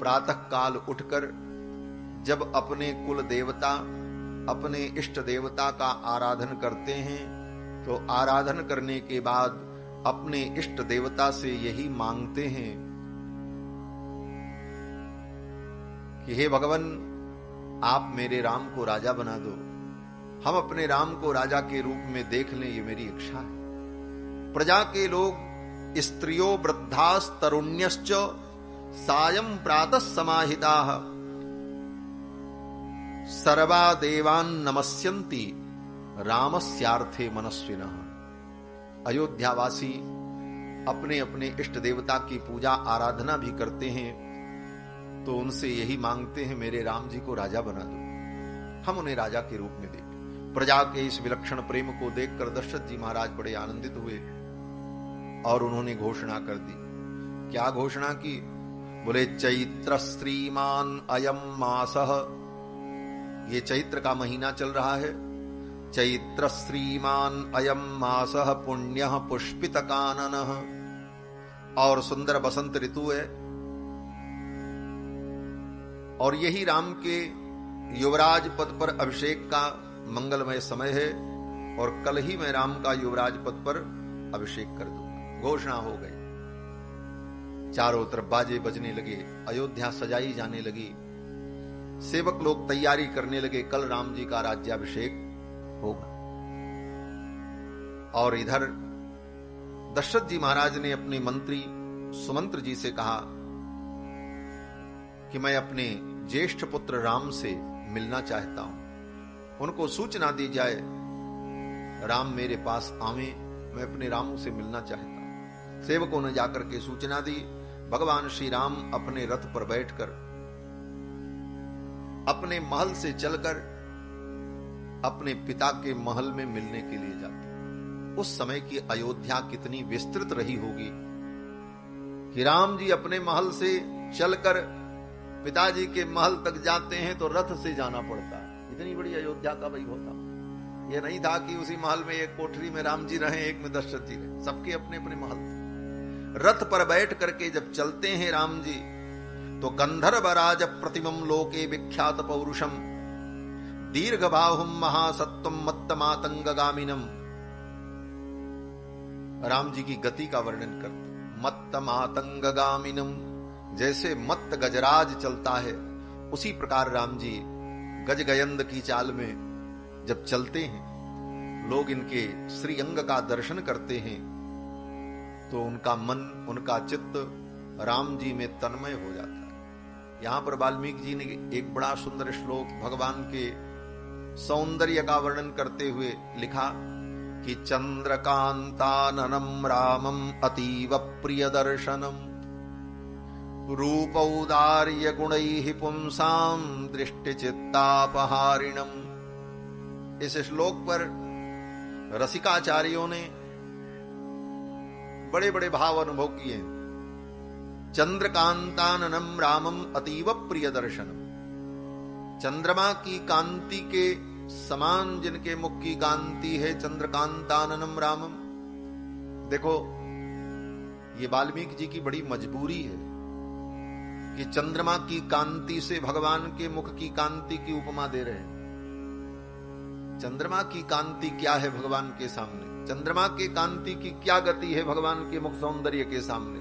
प्रातः काल उठकर जब अपने कुल देवता, अपने इष्ट देवता का आराधन करते हैं, तो आराधन करने के बाद अपने इष्ट देवता से यही मांगते हैं कि हे भगवान, आप मेरे राम को राजा बना दो, हम अपने राम को राजा के रूप में देख लें, ये मेरी इच्छा है। प्रजा के लोग स्त्रियों वृद्धास तरुण्यश्च सायं प्रातः समाहिताः सर्वा देवान् नमस्यन्ति रामस्यार्थे मनस्विनः। अयोध्यावासी अपने अपने इष्ट देवता की पूजा आराधना भी करते हैं, तो उनसे यही मांगते हैं मेरे राम जी को राजा बना दो, हम उन्हें राजा के रूप में देखें। प्रजा के इस विलक्षण प्रेम को देखकर दशरथ जी महाराज बड़े आनंदित हुए और उन्होंने घोषणा कर दी। क्या घोषणा की? बोले चैत्र श्रीमान अयम मासः, ये चैत्र का महीना चल रहा है। चैत्र श्रीमान अयम मासः पुण्यः पुष्पित काननः, और सुंदर बसंत ऋतु है, और यही राम के युवराज पद पर अभिषेक का मंगलमय समय है, और कल ही मैं राम का युवराज पद पर अभिषेक कर दूंगा। घोषणा हो गई। चारों तरफ बाजे बजने लगे, अयोध्या सजाई जाने लगी, सेवक लोग तैयारी करने लगे, कल राम जी का राज्याभिषेक होगा। और इधर दशरथ जी महाराज ने अपने मंत्री सुमंत्र जी से कहा कि मैं अपने ज्येष्ठ पुत्र राम से मिलना चाहता हूं, उनको सूचना दी जाए राम मेरे पास आवे, मैं अपने राम से मिलना चाहता हूं। सेवकों ने जाकर के सूचना दी। भगवान श्री राम अपने रथ पर बैठकर अपने महल से चलकर अपने पिता के महल में मिलने के लिए जाते। उस समय की अयोध्या कितनी विस्तृत रही होगी कि राम जी अपने महल से चलकर पिताजी के महल तक जाते हैं तो रथ से जाना पड़ता है। इतनी बड़ी अयोध्या का वैभव था। यह नहीं था कि उसी महल में एक कोठरी में राम जी रहे, एक में दशरथ जी रहे, सबके अपने अपने महल थे। रथ पर बैठ करके जब चलते हैं राम जी, तो गंधर्वराज प्रतिमम लोके विख्यात पौरुषम दीर्घ बाहुम महासत्वम मत्तमातंगगामिनम। राम जी की गति का वर्णन करते, मत्तमातंगगामिनम, जैसे मत्त गजराज चलता है उसी प्रकार राम जी गजगयंद की चाल में जब चलते हैं, लोग इनके श्री अंग का दर्शन करते हैं तो उनका मन, उनका चित्त राम जी में तन्मय हो जाता है। यहां पर वाल्मीकि जी ने एक बड़ा सुंदर श्लोक भगवान के सौंदर्य का वर्णन करते हुए लिखा कि चंद्रकांताननम रामम अतीव प्रिय दर्शनम रूपौदार्य गुणैः पुंसाम दृष्टि चित्तापहारिणम। इस श्लोक पर रसिकाचार्यों ने बड़े बड़े भाव अनुभव किए। चंद्रकांताननम रामम अतीव प्रिय दर्शनम, चंद्रमा की कांति के समान जिनके मुख की कांति है, चंद्रकांताननम रामम। देखो, ये वाल्मीकि जी की बड़ी मजबूरी है कि चंद्रमा की कांति से भगवान के मुख की कांति की उपमा दे रहे हैं। चंद्रमा की कांति क्या है भगवान के सामने, चंद्रमा के कांति की क्या गति है भगवान के मुख सौंदर्य के सामने।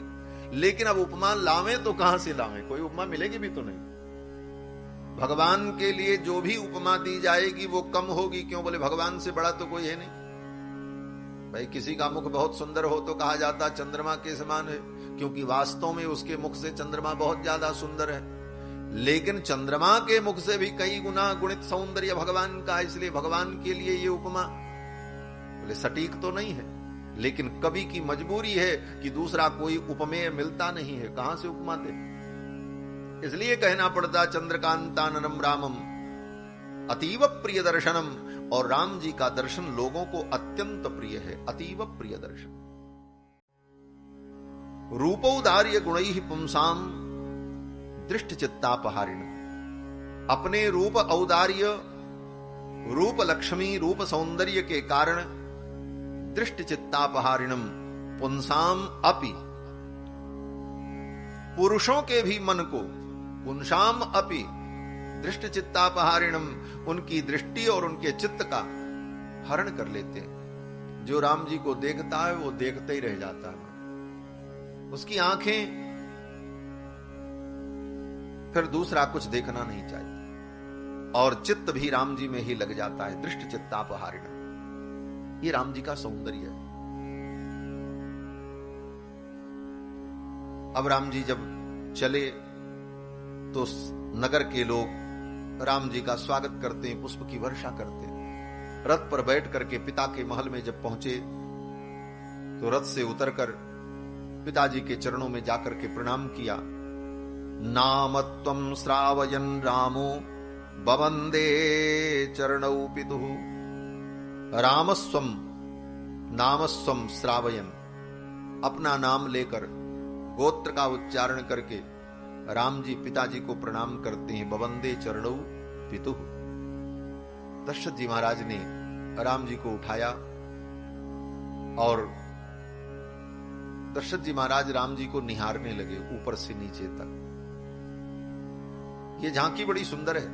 लेकिन अब उपमा लावें तो कहां से लावें, कोई उपमा मिलेगी भी तो नहीं। भगवान के लिए जो भी उपमा दी जाएगी वो कम होगी। क्यों? बोले भगवान से बड़ा तो कोई है नहीं। भाई किसी का मुख बहुत सुंदर हो तो कहा जाता चंद्रमा के समान है, क्योंकि वास्तव में उसके मुख से चंद्रमा बहुत ज्यादा सुंदर है। लेकिन चंद्रमा के मुख से भी कई गुना गुणित सौंदर्य भगवान का, इसलिए भगवान के लिए ये उपमा बोले सटीक तो नहीं है। लेकिन कवि की मजबूरी है कि दूसरा कोई उपमेय मिलता नहीं है, कहां से उपमा दे, इसलिए कहना पड़ता चंद्रकांताननम रामम अतीव प्रिय दर्शनम। और राम जी का दर्शन लोगों को अत्यंत प्रिय है, अतीव प्रिय दर्शन। रूपौदार्य गुणैः पुंसाम दृष्टि चित्तापहारिण, अपने रूप औदार्य, रूप लक्ष्मी, रूप सौंदर्य के कारण दृष्टि चित्तापहारिणम पुंसाम अपि, पुरुषों के भी मन को, पुंसाम अपि दृष्टि चित्तापहारिणम, उनकी दृष्टि और उनके चित्त का हरण कर लेते हैं। जो राम जी को देखता है वो देखते ही रह जाता है, उसकी आंखें फिर दूसरा कुछ देखना नहीं चाहिए और चित्त भी राम जी में ही लग जाता है। दृष्टि चित्तापहारिणम, ये राम जी का सौंदर्य है। अब राम जी जब चले तो नगर के लोग राम जी का स्वागत करते हैं, पुष्प की वर्षा करते हैं। रथ पर बैठ करके पिता के महल में जब पहुंचे तो रथ से उतरकर पिताजी के चरणों में जाकर के प्रणाम किया। नामत्वं श्रावयन् रामो बवंदे चरणौ पितुः, रामस्वम नामस्वम श्रावयन्, अपना नाम लेकर गोत्र का उच्चारण करके राम जी पिताजी को प्रणाम करते हैं। बवंदे चरणौ पितुः। दशरथ जी महाराज ने राम जी को उठाया और दशरथ जी महाराज राम जी को निहारने लगे ऊपर से नीचे तक। ये झांकी बड़ी सुंदर है।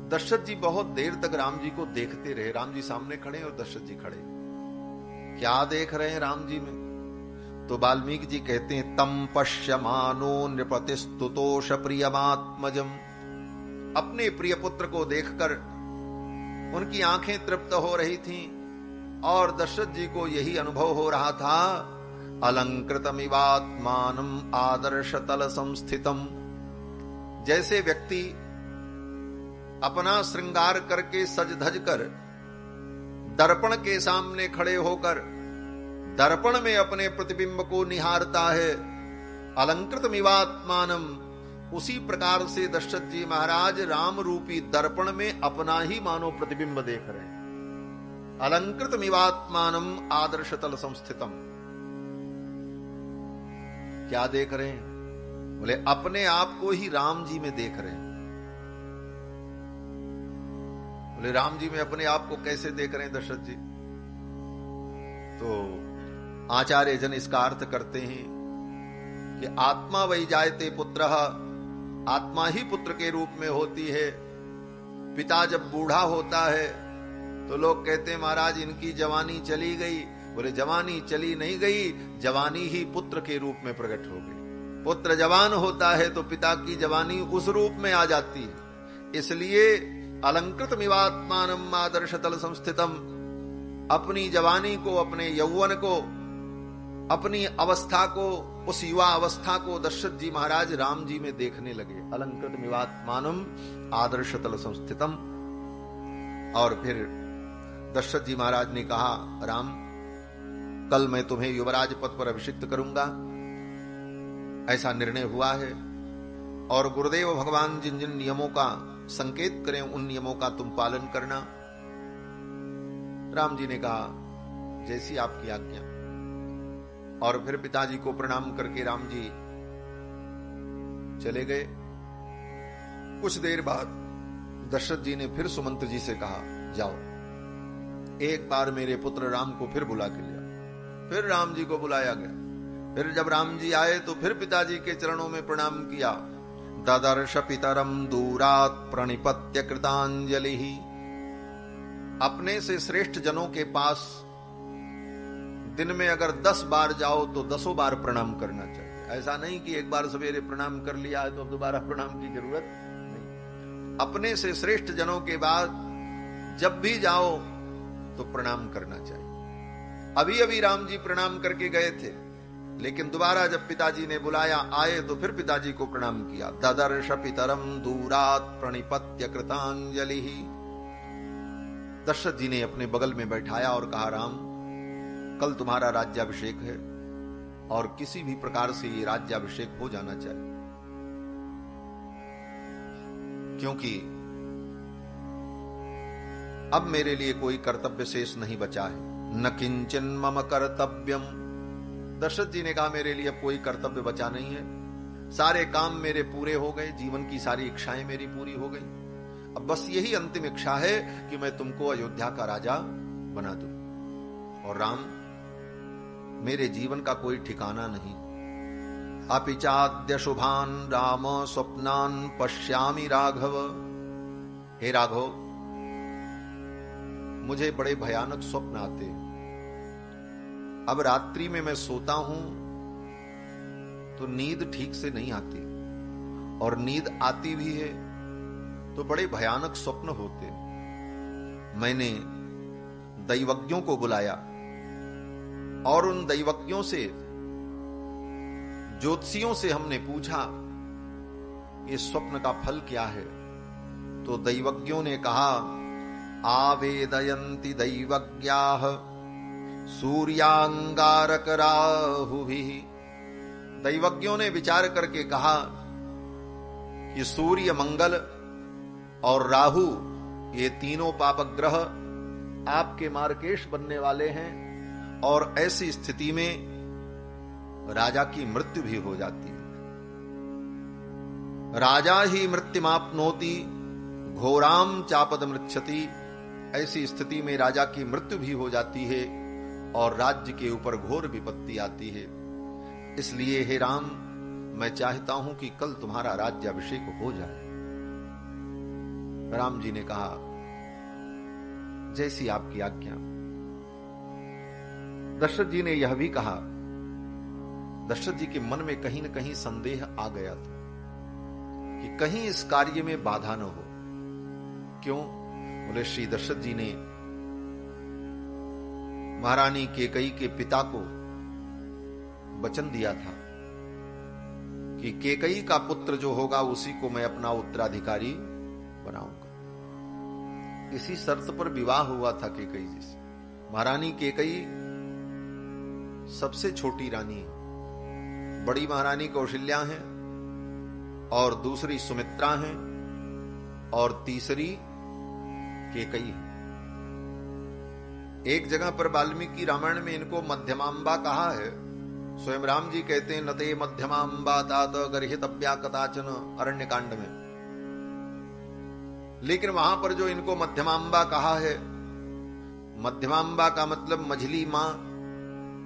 दशरथ जी बहुत देर तक राम जी को देखते रहे। राम जी सामने खड़े और दशरथ जी खड़े, क्या देख रहे हैं राम जी में? तो वाल्मीकि जी कहते हैं तम पश्यमानो नृपतिस्तुतोष प्रियमात्मजम, अपने प्रिय पुत्र को देखकर उनकी आंखें तृप्त हो रही थीं और दशरथ जी को यही अनुभव हो रहा था। अलंकृतमिवात्मानम आदर्श तल संस्थितम, जैसे व्यक्ति अपना श्रृंगार करके सज धज कर दर्पण के सामने खड़े होकर दर्पण में अपने प्रतिबिंब को निहारता है। अलंकृतमिवात्मानम, उसी प्रकार से दशरथ जी महाराज राम रूपी दर्पण में अपना ही मानो प्रतिबिंब देख रहे हैं। अलंकृतमिवात्मानम आदर्श तल संस्थितम, क्या देख रहे हैं? बोले अपने आप को ही राम जी में देख रहे हैं। बोले राम जी में अपने आप को कैसे देख रहे हैं दशरथ जी? तो आचार्य जन इसका अर्थ करते हैं कि आत्मा वही जायते पुत्र, आत्मा ही पुत्र के रूप में होती है। पिता जब बूढ़ा होता है तो लोग कहते हैं महाराज इनकी जवानी चली गई। बोले जवानी चली नहीं गई, जवानी ही पुत्र के रूप में प्रकट हो गई। पुत्र जवान होता है तो पिता की जवानी उस रूप में आ जाती है। इसलिए अलंकृत मिवात्मानम आदर्श तल संस्थितम, अपनी जवानी को, अपने यौवन को, अपनी अवस्था को, उस युवा अवस्था को दशरथ जी महाराज राम जी में देखने लगे। अलंकृत मिवात्मानम आदर्श तल संस्थितम। और फिर दशरथ जी महाराज ने कहा, राम कल मैं तुम्हें युवराज पद पर अभिषिक्त करूंगा, ऐसा निर्णय हुआ है। और गुरुदेव भगवान जिन जिन नियमों का संकेत करें उन नियमों का तुम पालन करना। राम जी ने कहा जैसी आपकी आज्ञा। और फिर पिताजी को प्रणाम करके राम जी चले गए। कुछ देर बाद दशरथ जी ने फिर सुमंत्र जी से कहा, जाओ एक बार मेरे पुत्र राम को फिर बुला के लिया। फिर राम जी को बुलाया गया। फिर जब राम जी आए तो फिर पिताजी के चरणों में प्रणाम किया। ददर्श पितरम दूरात प्रणिपत्य कृतांजलि। अपने से श्रेष्ठ जनों के पास दिन में अगर 10 बार जाओ तो 10 बार प्रणाम करना चाहिए। ऐसा नहीं कि एक बार सवेरे प्रणाम कर लिया है तो अब दोबारा प्रणाम की जरूरत नहीं। अपने से श्रेष्ठ जनों के बाद जब भी जाओ तो प्रणाम करना चाहिए। अभी अभी राम जी प्रणाम करके गए थे, लेकिन दोबारा जब पिताजी ने बुलाया आए तो फिर पिताजी को प्रणाम किया। ददर्श पितरम दूरात प्रणिपत्य कृतांजलि। दशरथ जी ने अपने बगल में बैठाया और कहा, राम कल तुम्हारा राज्याभिषेक है और किसी भी प्रकार से ये राज्याभिषेक हो जाना चाहिए, क्योंकि अब मेरे लिए कोई कर्तव्य शेष नहीं बचा है। न किंचन मम कर्तव्यम। दशरथ जी ने कहा मेरे लिए अब कोई कर्तव्य बचा नहीं है, सारे काम मेरे पूरे हो गए, जीवन की सारी इच्छाएं मेरी पूरी हो गई। अब बस यही अंतिम इच्छा है कि मैं तुमको अयोध्या का राजा बना दूं। और राम मेरे जीवन का कोई ठिकाना नहीं। अपिचाद्य शुभान राम स्वप्नान पश्यामि राघव। हे राघव मुझे बड़े भयानक स्वप्न आते। अब रात्रि में मैं सोता हूं तो नींद ठीक से नहीं आती, और नींद आती भी है तो बड़े भयानक स्वप्न होते। मैंने दैवज्ञों को बुलाया और उन दैवज्ञों से, ज्योतिषियों से हमने पूछा ये स्वप्न का फल क्या है। तो दैवज्ञों ने कहा, आवेदयन्ति दैवज्ञाः सूर्यांगारक राहुभिः। दैवज्ञों ने विचार करके कहा कि सूर्य, मंगल और राहु ये तीनों पापक ग्रह आपके मार्केश बनने वाले हैं, और ऐसी स्थिति में राजा की मृत्यु भी हो जाती है। राजा ही मृत्युमाप्नोति घोराम चापद मृच्छति। ऐसी स्थिति में राजा की मृत्यु भी हो जाती है और राज्य के ऊपर घोर विपत्ति आती है। इसलिए हे राम मैं चाहता हूं कि कल तुम्हारा राज्याभिषेक हो जाए। राम जी ने कहा जैसी आपकी आज्ञा। दशरथ जी ने यह भी कहा, दशरथ जी के मन में कहीं न कहीं संदेह आ गया था कि कहीं इस कार्य में बाधा न हो। क्यों? बोले श्री दशरथ जी ने महारानी केकई के पिता को वचन दिया था कि केकई का पुत्र जो होगा उसी को मैं अपना उत्तराधिकारी बनाऊंगा। इसी शर्त पर विवाह हुआ था केकई जी से। महारानी केकई सबसे छोटी रानी है। बड़ी महारानी कौशल्या है और दूसरी सुमित्रा है और तीसरी केकई है। एक जगह पर वाल्मीकि रामायण में इनको मध्यमांबा कहा है। स्वयं राम जी कहते हैं नते मध्यमांबा तात गर्हितव्या कदाचन अरण्य कांड में। लेकिन वहां पर जो इनको मध्यमांबा कहा है, मध्यमांबा का मतलब मझली मां,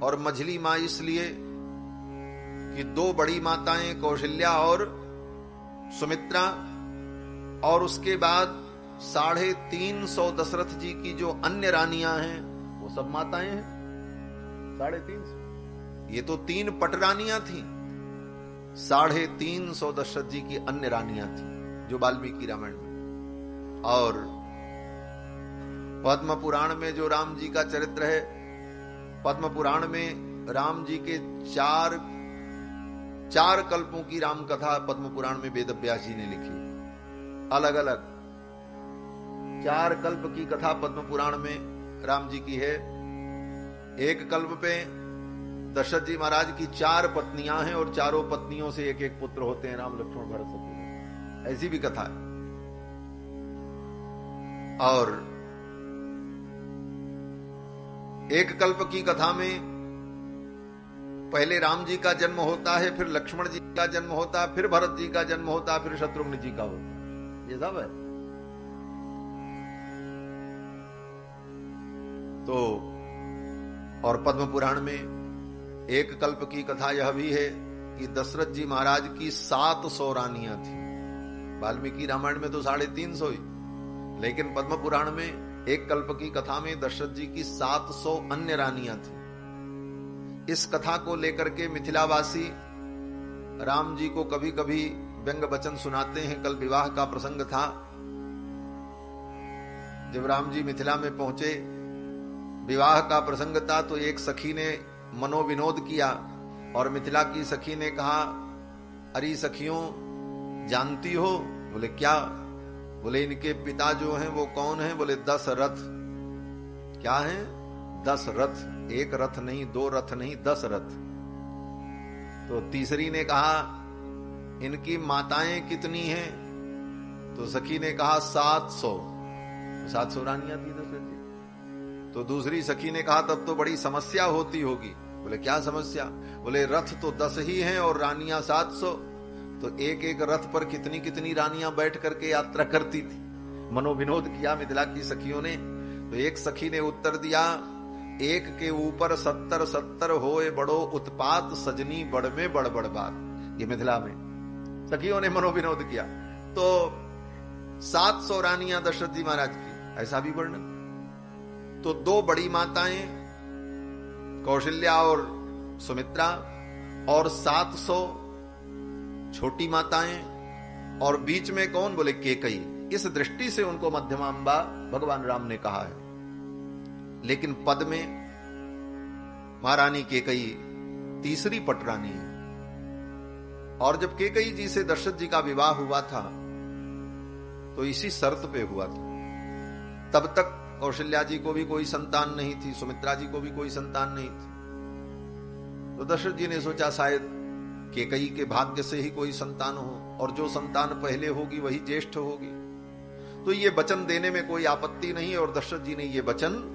और मझली मां इसलिए कि दो बड़ी माताएं कौशल्या और सुमित्रा, और उसके बाद 350 दशरथ जी की जो अन्य रानियां हैं वो सब माताएं हैं। 350, ये तो 3 पटरानियां थी, 350 दशरथ जी की अन्य रानियां थी जो वाल्मीकि रामायण में। और पद्म पुराण में जो राम जी का चरित्र है, पद्म पुराण में राम जी के चार कल्पों की राम कथा पद्म पुराण में वेद व्यास जी ने लिखी। अलग अलग 4 कल्प की कथा पद्म पुराण में राम जी की है। एक कल्प पे दशरथ जी महाराज की 4 पत्नियां हैं और चारों पत्नियों से एक एक पुत्र होते हैं, राम लक्ष्मण भरत शत्रुघ्न, ऐसी भी कथा है। और एक कल्प की कथा में पहले राम जी का जन्म होता है, फिर लक्ष्मण जी का जन्म होता है, फिर भरत जी का जन्म होता है, फिर शत्रुघ्न जी का होता है, ये सब है। तो और पद्म पुराण में एक कल्प की कथा यह भी है कि दशरथ जी महाराज की 700 रानियां थी। वाल्मीकि रामायण में तो 350 ही, लेकिन पद्म पुराण में एक कल्प की कथा में दशरथ जी की 700 अन्य रानियां थी। इस कथा को लेकर के मिथिलावासी राम जी को कभी कभी व्यंग वचन सुनाते हैं। कल विवाह का प्रसंग था, जब राम जी मिथिला में पहुंचे, विवाह का प्रसंग था, तो एक सखी ने मनोविनोद किया और मिथिला की सखी ने कहा, अरे सखियों जानती हो? बोले क्या? बोले इनके पिता जो हैं वो कौन हैं? बोले 10 रथ। क्या हैं? 10 रथ, 1 रथ नहीं, 2 रथ नहीं, 10 रथ। तो तीसरी ने कहा इनकी माताएं कितनी हैं? तो सखी ने कहा 700। 700 रानियां थी दशरथ जी। तो दूसरी सखी ने कहा तब तो बड़ी समस्या होती होगी। बोले क्या समस्या? बोले रथ तो 10 ही हैं और रानियां 700, तो एक एक रथ पर कितनी कितनी रानियां बैठ करके यात्रा करती थी। मनोविनोद किया मिथिला की सखियों ने। तो एक सखी ने उत्तर दिया, एक के ऊपर 70 होए बड़ो उत्पात, सजनी बड़ में बड़ बड़ बात। ये मिथिला में सखियों ने मनोविनोद किया। तो 700 रानियां दशरथ जी महाराज की, ऐसा भी वर्णन। तो 2 बड़ी माताएं कौशल्या और सुमित्रा, और 700 छोटी माताएं, और बीच में कौन? बोले केकई। इस दृष्टि से उनको मध्यमांबा भगवान राम ने कहा है। लेकिन पद में महारानी केकई तीसरी पटरानी है। और जब केकई जी से दशरथ जी का विवाह हुआ था तो इसी शर्त पे हुआ था। तब तक कौशल्या जी को भी कोई संतान नहीं थी, सुमित्रा जी को भी कोई संतान नहीं थी। तो दशरथ जी ने सोचा शायद केकई के भाग्य से ही कोई संतान हो, और जो संतान पहले होगी वही ज्येष्ठ होगी। तो ये वचन देने में कोई आपत्ति नहीं है, और दशरथ जी ने ये वचन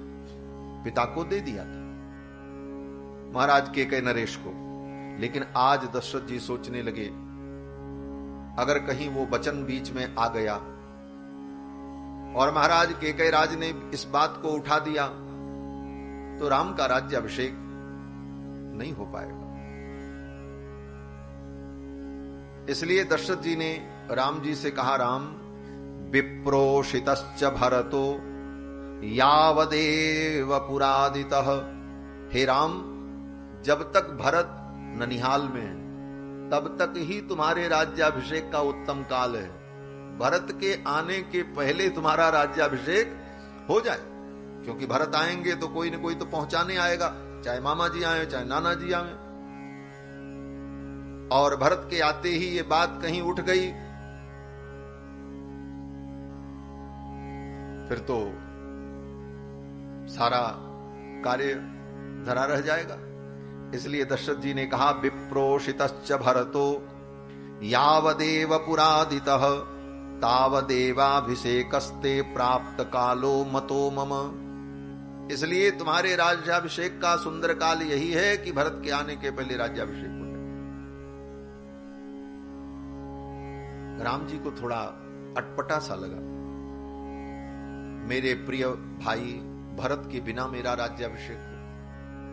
पिता को दे दिया था, महाराज केकई नरेश को। लेकिन आज दशरथ जी सोचने लगे, अगर कहीं वो वचन बीच में आ गया और महाराज केकई राज ने इस बात को उठा दिया, तो राम का राज्याभिषेक नहीं हो पाएगा। इसलिए दशरथ जी ने राम जी से कहा, राम विप्रोषितश्च भरतो यावदेव पुरादितः। हे राम, जब तक भरत ननिहाल में है तब तक ही तुम्हारे राज्याभिषेक का उत्तम काल है। भरत के आने के पहले तुम्हारा राज्याभिषेक हो जाए, क्योंकि भरत आएंगे तो कोई न कोई तो पहुंचाने आएगा, चाहे मामा जी आए चाहे नाना जी आए। और भरत के आते ही ये बात कहीं उठ गई, फिर तो सारा कार्य धरा रह जाएगा। इसलिए दशरथ जी ने कहा, विप्रोषितश्च भरतो यावदेव पुरादितः तावदेवाभिषेकस्ते प्राप्त कालो मतो मम। इसलिए तुम्हारे राज्याभिषेक का सुंदर काल यही है कि भरत के आने के पहले राज्याभिषेक हो जाए। राम जी को थोड़ा अटपटा सा लगा, मेरे प्रिय भाई भरत के बिना मेरा राज्याभिषेक हो।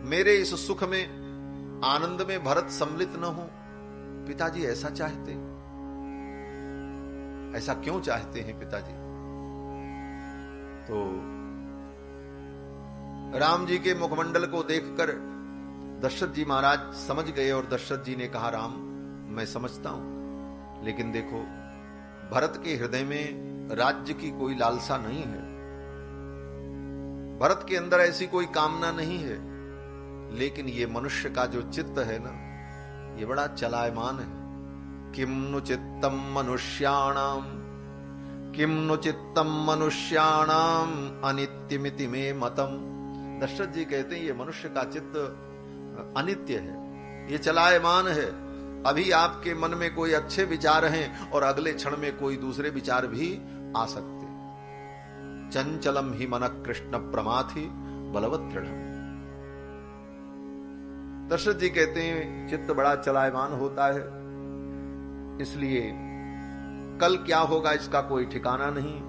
मेरे इस सुख में, आनंद में भरत सम्मिलित न हो। पिताजी ऐसा चाहते, ऐसा क्यों चाहते हैं पिताजी? तो राम जी के मुखमंडल को देखकर दशरथ जी महाराज समझ गए और दशरथ जी ने कहा, राम मैं समझता हूं, लेकिन देखो भरत के हृदय में राज्य की कोई लालसा नहीं है, भरत के अंदर ऐसी कोई कामना नहीं है, लेकिन ये मनुष्य का जो चित्त है ना, ये बड़ा चलायमान है। किम नु चित्तम मनुष्याणाम, किम नु चित्तम मनुष्याणाम अनित्यमिति में मतम। दशरथ जी कहते हैं ये मनुष्य का चित्त अनित्य है, ये चलायमान है। अभी आपके मन में कोई अच्छे विचार हैं और अगले क्षण में कोई दूसरे विचार भी आ सकते। चंचलम ही मन कृष्ण प्रमाथि बलवत दृढ़। दशरथ जी कहते हैं चित्त बड़ा चलायमान होता है, इसलिए कल क्या होगा इसका कोई ठिकाना नहीं।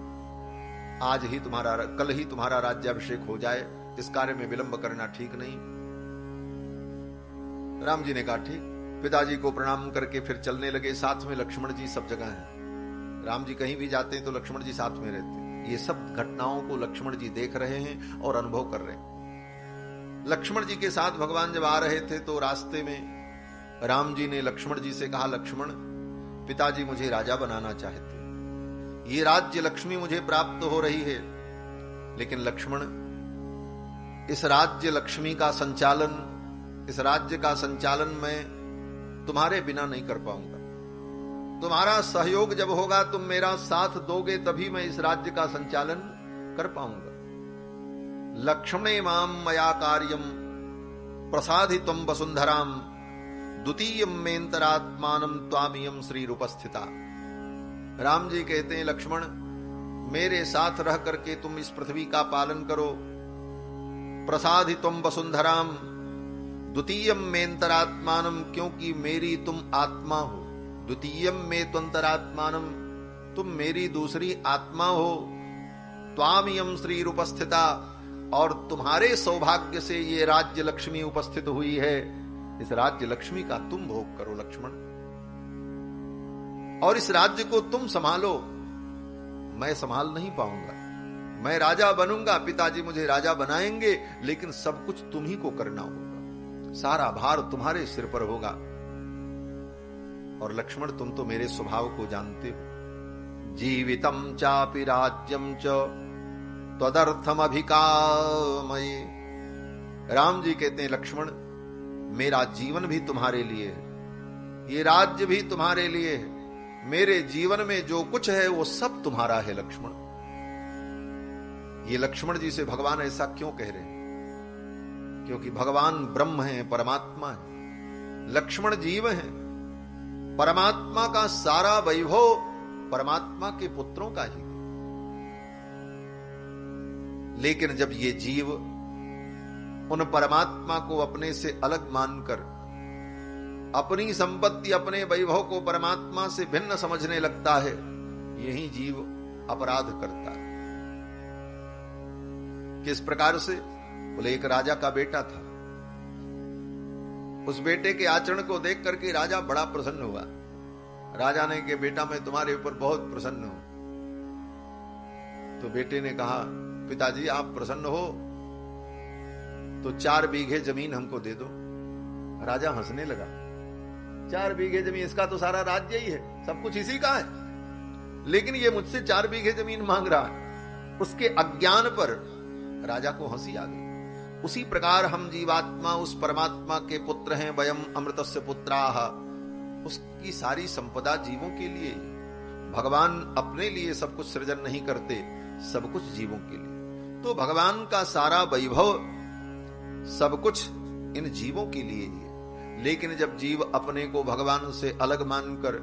आज ही तुम्हारा, कल ही तुम्हारा राज्याभिषेक हो जाए, इस कार्य में विलंब करना ठीक नहीं। राम जी ने कहा ठीक। पिताजी को प्रणाम करके फिर चलने लगे। साथ में लक्ष्मण जी सब जगह हैं। राम जी कहीं भी जाते हैं तो लक्ष्मण जी साथ में रहते हैं। ये सब घटनाओं को लक्ष्मण जी देख रहे हैं और अनुभव कर रहे हैं। लक्ष्मण जी के साथ भगवान जब आ रहे थे तो रास्ते में राम जी ने लक्ष्मण जी से कहा, लक्ष्मण पिताजी मुझे राजा बनाना चाहते, ये राज्य लक्ष्मी मुझे प्राप्त हो रही है, लेकिन लक्ष्मण इस राज्य लक्ष्मी का संचालन, इस राज्य का संचालन मैं तुम्हारे बिना नहीं कर पाऊंगा। तुम्हारा सहयोग जब होगा, तुम मेरा साथ दोगे, तभी मैं इस राज्य का संचालन कर पाऊंगा। लक्ष्मणे माम मया कार्यम प्रसादित्वं वसुंधराम द्वितीयं मेंतरात्मानं त्वामियं श्री रूपस्थिता। राम जी कहते हैं, लक्ष्मण मेरे साथ रह करके तुम इस पृथ्वी का पालन करो। प्रसादित्वं वसुंधराम द्वितीयं मेंतरात्मानं, क्योंकि मेरी तुम आत्मा हो। द्वितीयं में त्वंतरात्मानं, तुम मेरी दूसरी आत्मा हो। त्वामियं श्री रूपस्थिता, और तुम्हारे सौभाग्य से ये राज्य लक्ष्मी उपस्थित हुई है। इस राज्य लक्ष्मी का तुम भोग करो लक्ष्मण, और इस राज्य को तुम संभालो। मैं संभाल नहीं पाऊंगा। मैं राजा बनूंगा, पिताजी मुझे राजा बनाएंगे, लेकिन सब कुछ तुम ही को करना होगा। सारा भार तुम्हारे सिर पर होगा। और लक्ष्मण तुम तो मेरे स्वभाव को जानते हो। जीवितम चापि राज्यम च त्वदर्थम अभिकामये। राम जी कहते हैं, लक्ष्मण मेरा जीवन भी तुम्हारे लिए है, ये राज्य भी तुम्हारे लिए है। मेरे जीवन में जो कुछ है वो सब तुम्हारा है लक्ष्मण। ये लक्ष्मण जी से भगवान ऐसा क्यों कह रहे हैं? क्योंकि भगवान ब्रह्म है, परमात्मा है, लक्ष्मण जीव है। परमात्मा का सारा वैभव परमात्मा के पुत्रों का ही। लेकिन जब ये जीव उन परमात्मा को अपने से अलग मानकर अपनी संपत्ति, अपने वैभव को परमात्मा से भिन्न समझने लगता है, यही जीव अपराध करता है। किस प्रकार से? बोले एक राजा का बेटा था। उस बेटे के आचरण को देख करके राजा बड़ा प्रसन्न हुआ। राजा ने कहा, बेटा मैं तुम्हारे ऊपर बहुत प्रसन्न हूं। तो बेटे ने कहा, पिताजी आप प्रसन्न हो तो 4 बीघे जमीन हमको दे दो। राजा हंसने लगा। 4 बीघे जमीन, इसका तो सारा राज्य ही है, सब कुछ इसी का है, लेकिन ये मुझसे 4 बीघे जमीन मांग रहा है। उसके अज्ञान पर राजा को हंसी आ गई। उसी प्रकार हम जीवात्मा उस परमात्मा के पुत्र हैं। वयम अमृतस्य पुत्राः। उसकी सारी संपदा जीवों के लिए। भगवान अपने लिए सब कुछ सृजन नहीं करते, सब कुछ जीवों के लिए। तो भगवान का सारा वैभव, सब कुछ इन जीवों के लिए ही है। लेकिन जब जीव अपने को भगवान से अलग मानकर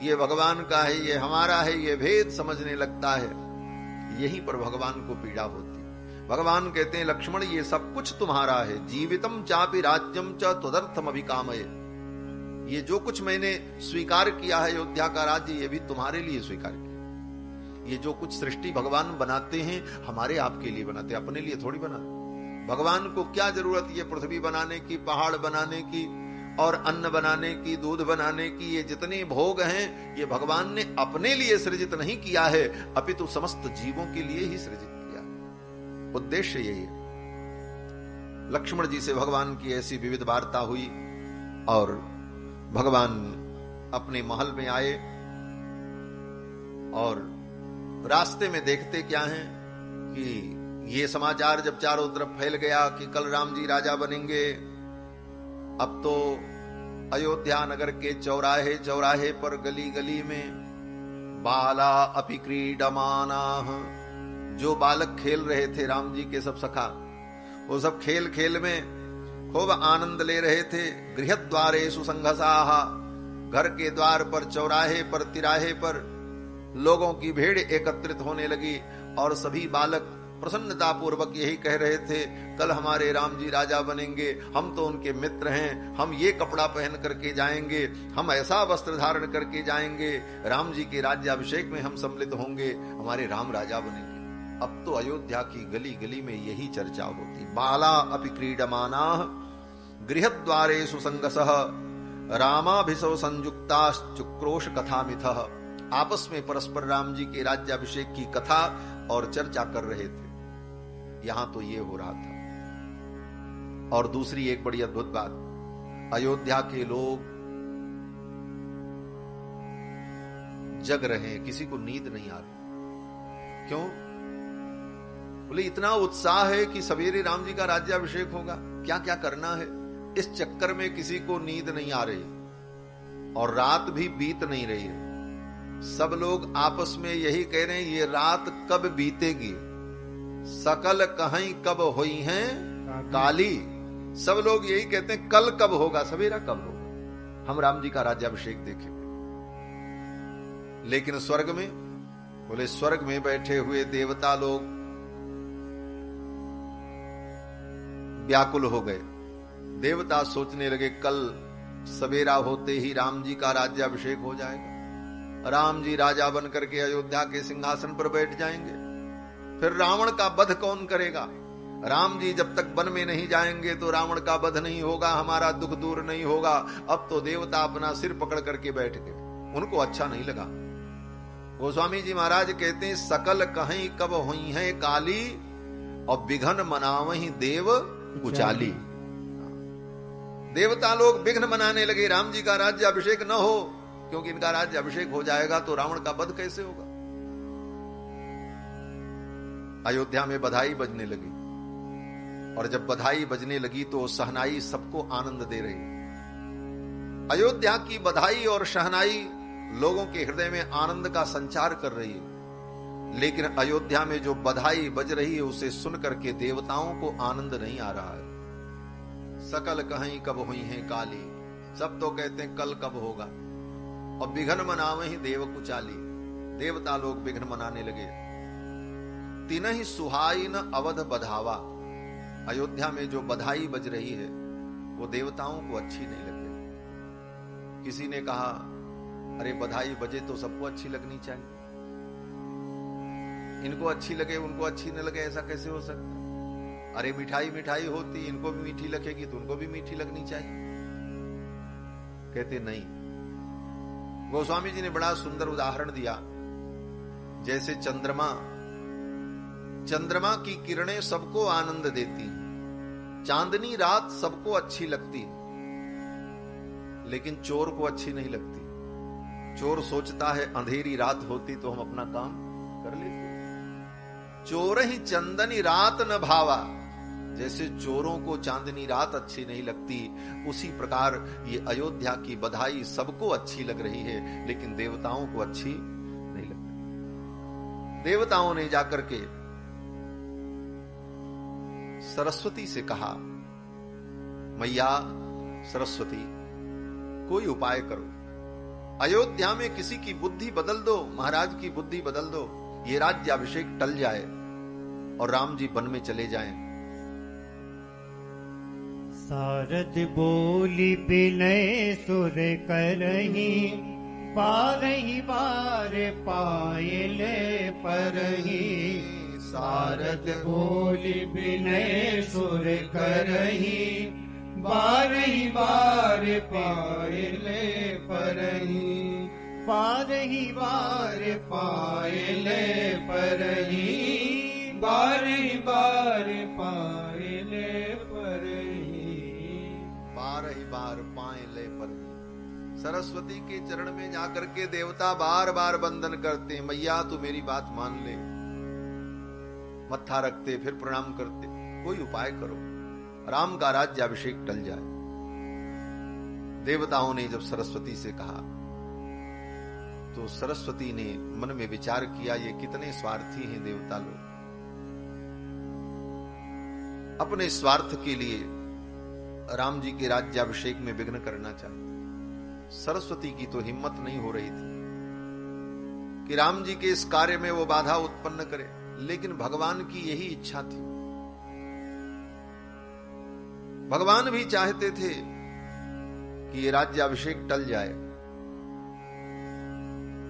ये भगवान का है, ये हमारा है, ये भेद समझने लगता है, यहीं पर भगवान को पीड़ा होती। भगवान कहते हैं, लक्ष्मण ये सब कुछ तुम्हारा है। जीवितम चापि राज्यम च त्वदर्थम अभिकामये। ये जो कुछ मैंने स्वीकार किया है अयोध्या का राज्य, ये भी तुम्हारे लिए स्वीकार किया। ये जो कुछ सृष्टि भगवान बनाते हैं, हमारे आपके लिए बनाते हैं, अपने लिए थोड़ी बनाते। भगवान को क्या जरूरत ये पृथ्वी बनाने की, पहाड़ बनाने की और अन्न बनाने की, दूध बनाने की? ये जितने भोग हैं ये भगवान ने अपने लिए सृजित नहीं किया है, अपितु समस्त जीवों के लिए ही सृजित किया। उद्देश्य यही है। लक्ष्मण जी से भगवान की ऐसी विविध वार्ता हुई और भगवान अपने महल में आए और रास्ते में देखते क्या हैं कि ये समाचार जब चारों तरफ फैल गया कि कल राम जी राजा बनेंगे, अब तो अयोध्या नगर के चौराहे चौराहे पर, गली गली में बाला अपि क्रीडमाना, जो बालक खेल रहे थे राम जी के सब सखा, वो सब खेल खेल में खूब आनंद ले रहे थे। गृहद्वारेषु संघसाः, घर के द्वार पर, चौराहे पर, तिराहे पर लोगों की भीड़ एकत्रित होने लगी और सभी बालक प्रसन्नता पूर्वक यही कह रहे थे, कल हमारे राम जी राजा बनेंगे, हम तो उनके मित्र हैं, हम ये कपड़ा पहन करके जाएंगे, हम ऐसा वस्त्र धारण करके जाएंगे, राम जी के राज्याभिषेक में हम सम्मिलित होंगे, हमारे राम राजा बनेंगे। अब तो अयोध्या की गली गली में यही चर्चा होती। बाला अपि क्रीडमानाः गृहद्वारेषु संगसः रामाभिषेक संयुक्ताश्चक्रोश कथामिथः, आपस में परस्पर राम जी के राज्याभिषेक की कथा और चर्चा कर रहे थे। यहां तो ये हो रहा था। और दूसरी एक बड़ी अद्भुत बात, अयोध्या के लोग जग रहे हैं, किसी को नींद नहीं आ रही। क्यों? बोले इतना उत्साह है कि सवेरे राम जी का राज्याभिषेक होगा, क्या क्या करना है, इस चक्कर में किसी को नींद नहीं आ रही और रात भी बीत नहीं रही है। सब लोग आपस में यही कह रहे हैं, ये रात कब बीतेगी, सकल कहीं कब हुई हैं काली। सब लोग यही कहते हैं कल कब होगा, सवेरा कब होगा, हम राम जी का राज्याभिषेक देखेंगे। लेकिन स्वर्ग में, बोले स्वर्ग में बैठे हुए देवता लोग व्याकुल हो गए। देवता सोचने लगे कल सवेरा होते ही राम जी का राज्याभिषेक हो जाएगा, राम जी राजा बन करके अयोध्या के सिंहासन पर बैठ जाएंगे, फिर रावण का वध कौन करेगा? राम जी जब तक वन में नहीं जाएंगे तो रावण का वध नहीं होगा, हमारा दुख दूर नहीं होगा। अब तो देवता अपना सिर पकड़ करके बैठ गए, उनको अच्छा नहीं लगा। गोस्वामी जी महाराज कहते हैं, सकल कहीं कब हुई है काली और विघ्न मनावहीं देव कुचाली। देवता लोग विघ्न मनाने लगे, राम जी का राज्याभिषेक न हो, क्योंकि इनका राज्याभिषेक हो जाएगा तो रावण का वध कैसे होगा। अयोध्या में बधाई बजने लगी और जब बधाई बजने लगी तो शहनाई सबको आनंद दे रही। अयोध्या की बधाई और शहनाई लोगों के हृदय में आनंद का संचार कर रही है, लेकिन अयोध्या में जो बधाई बज रही है उसे सुन करके देवताओं को आनंद नहीं आ रहा है। सकल कहीं कब हुई है काली, सब तो कहते हैं कल कब होगा। और विघ्न मनावहीं देव कुचाली, देवता लोग विघ्न मनाने लगे। तिनहि सुहाई न अवध बधावा, अयोध्या में जो बधाई बज रही है वो देवताओं को अच्छी नहीं लग रही। किसी ने कहा, अरे बधाई बजे तो सबको अच्छी लगनी चाहिए, इनको अच्छी लगे उनको अच्छी न लगे, ऐसा कैसे हो सकता? अरे मिठाई मिठाई होती, इनको भी मीठी लगेगी तो उनको भी मीठी लगनी चाहिए। कहते नहीं। गोस्वामी जी ने बड़ा सुंदर उदाहरण दिया, जैसे चंद्रमा की किरणें सबको आनंद देती, चांदनी रात सबको अच्छी लगती, लेकिन चोर को अच्छी नहीं लगती। चोर सोचता है अंधेरी रात होती तो हम अपना काम कर लेते। चोर ही चंदनी रात न भावा, जैसे चोरों को चांदनी रात अच्छी नहीं लगती, उसी प्रकार ये अयोध्या की बधाई सबको अच्छी लग रही है, लेकिन देवताओं को अच्छी नहीं लगती। देवताओं ने जाकर के सरस्वती से कहा, मैया सरस्वती कोई उपाय करो, अयोध्या में किसी की बुद्धि बदल दो, महाराज की बुद्धि बदल दो, ये राज्याभिषेक टल जाए और राम जी वन में चले जाएं। सारद बोली बिनय सुर करही, पारही बार पायल परही, सारद बोली विनय सुर करही, बारही बार पायले परही, बारही बार पायले परही, बारही बार पायले परही, बारही बार पायले परही। सरस्वती के चरण में जाकर के देवता बार बार वंदन करते हैं, मैया तू मेरी बात मान ले। मत्था रखते, फिर प्रणाम करते, कोई उपाय करो, राम का राज्याभिषेक टल जाए। देवताओं ने जब सरस्वती से कहा तो सरस्वती ने मन में विचार किया, ये कितने स्वार्थी हैं देवता लोग, अपने स्वार्थ के लिए राम जी के राज्याभिषेक में विघ्न करना चाहते। सरस्वती की तो हिम्मत नहीं हो रही थी कि राम जी के इस कार्य में वो बाधा उत्पन्न करे, लेकिन भगवान की यही इच्छा थी। भगवान भी चाहते थे कि ये राज्याभिषेक टल जाए,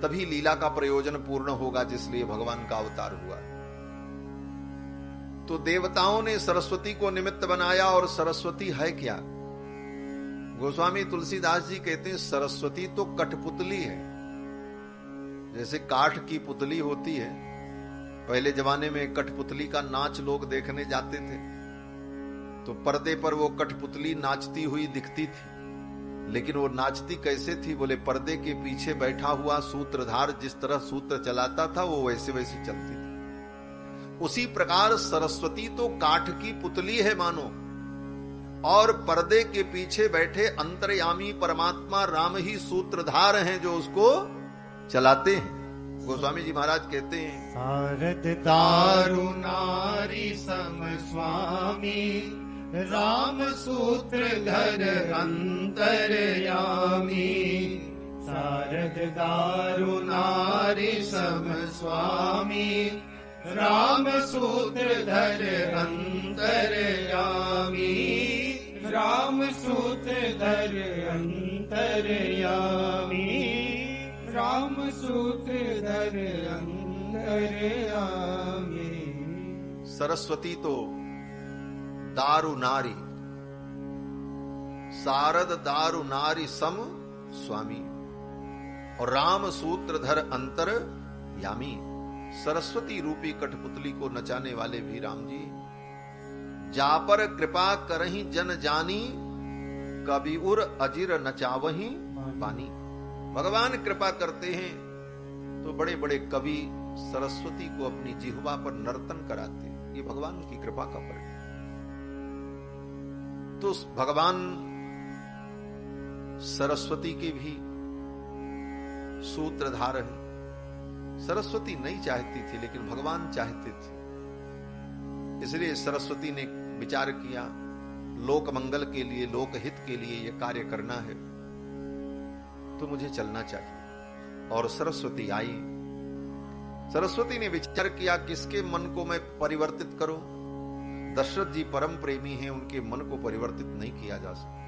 तभी लीला का प्रयोजन पूर्ण होगा, जिसलिए भगवान का अवतार हुआ। तो देवताओं ने सरस्वती को निमित्त बनाया, और सरस्वती है क्या? गोस्वामी तुलसीदास जी कहते हैं सरस्वती तो कठपुतली है। जैसे काठ की पुतली होती है, पहले जमाने में कठपुतली का नाच लोग देखने जाते थे, तो पर्दे पर वो कठपुतली नाचती हुई दिखती थी। लेकिन वो नाचती कैसे थी? बोले पर्दे के पीछे बैठा हुआ सूत्रधार जिस तरह सूत्र चलाता था, वो वैसे वैसे चलती थी। उसी प्रकार सरस्वती तो काठ की पुतली है मानो, और पर्दे के पीछे बैठे अंतर्यामी परमात्मा राम ही सूत्रधार हैं जो उसको चलाते हैं। गोस्वामी जी महाराज कहते हैं, सारद दारु नारी सम स्वामी, राम सूत्रधर अंतर्यामी, सारद दारु नारी सम स्वामी, राम सूत्रधर अंतर्यामी, राम सूत्रधर अंतर्यामी, राम सूत्रधर अंतर्यामी। सरस्वती तो दारु नारी, सारद दारु नारी सम स्वामी, और राम सूत्रधर अंतर्यामी। सरस्वती रूपी कठपुतली को नचाने वाले भी राम जी। जापर कृपा करही जन जानी, कभी उर अजिर नचावही पानी। भगवान कृपा करते हैं तो बड़े बड़े कवि सरस्वती को अपनी जिह्वा पर नर्तन कराते हैं। ये भगवान की कृपा का परिणाम। तो भगवान सरस्वती के भी सूत्रधार है। सरस्वती नहीं चाहती थी, लेकिन भगवान चाहते थे। इसलिए सरस्वती ने विचार किया, लोक मंगल के लिए, लोक हित के लिए यह कार्य करना है तो मुझे चलना चाहिए। और सरस्वती आई। सरस्वती ने विचार किया, किसके मन को मैं परिवर्तित करूं? दशरथ जी परम प्रेमी हैं, उनके मन को परिवर्तित नहीं किया जा सकता।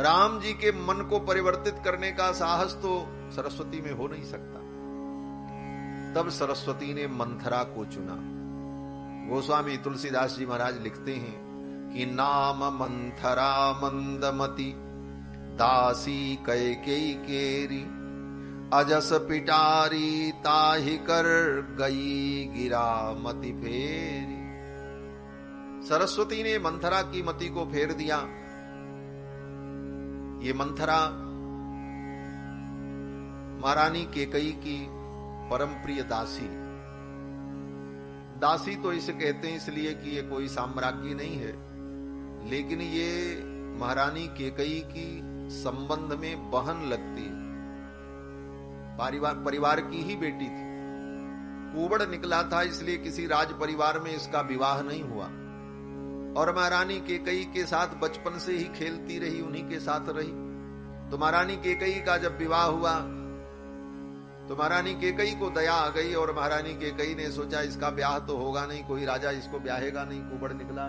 राम जी के मन को परिवर्तित करने का साहस तो सरस्वती में हो नहीं सकता। तब सरस्वती ने मंथरा को चुना। गोस्वामी तुलसीदास जी महाराज लिखते हैं कि नाम मंथरा मंदमती, दासी कैकेयी केरी, अजस पिटारी ताहि कर गई गिरा मति फेरी। सरस्वती ने मंथरा की मति को फेर दिया। ये मंथरा महारानी कैकेयी की परम प्रिय दासी। दासी तो इसे कहते हैं इसलिए कि ये कोई साम्राज्ञी नहीं है, लेकिन ये महारानी कैकेयी की संबंध में बहन लगती है। परिवार की ही बेटी थी। कुंवड़ निकला था, इसलिए किसी राज परिवार में इसका विवाह नहीं हुआ। और महारानी कैकेयी के साथ बचपन से ही खेलती रही, उन्हीं के साथ रही। तो महारानी कैकेयी का जब विवाह हुआ तो महारानी कैकेयी को दया आ गई, और महारानी कैकेयी ने सोचा इसका ब्याह तो होगा नहीं, कोई राजा इसको ब्याहेगा नहीं, कुंवड़ निकला,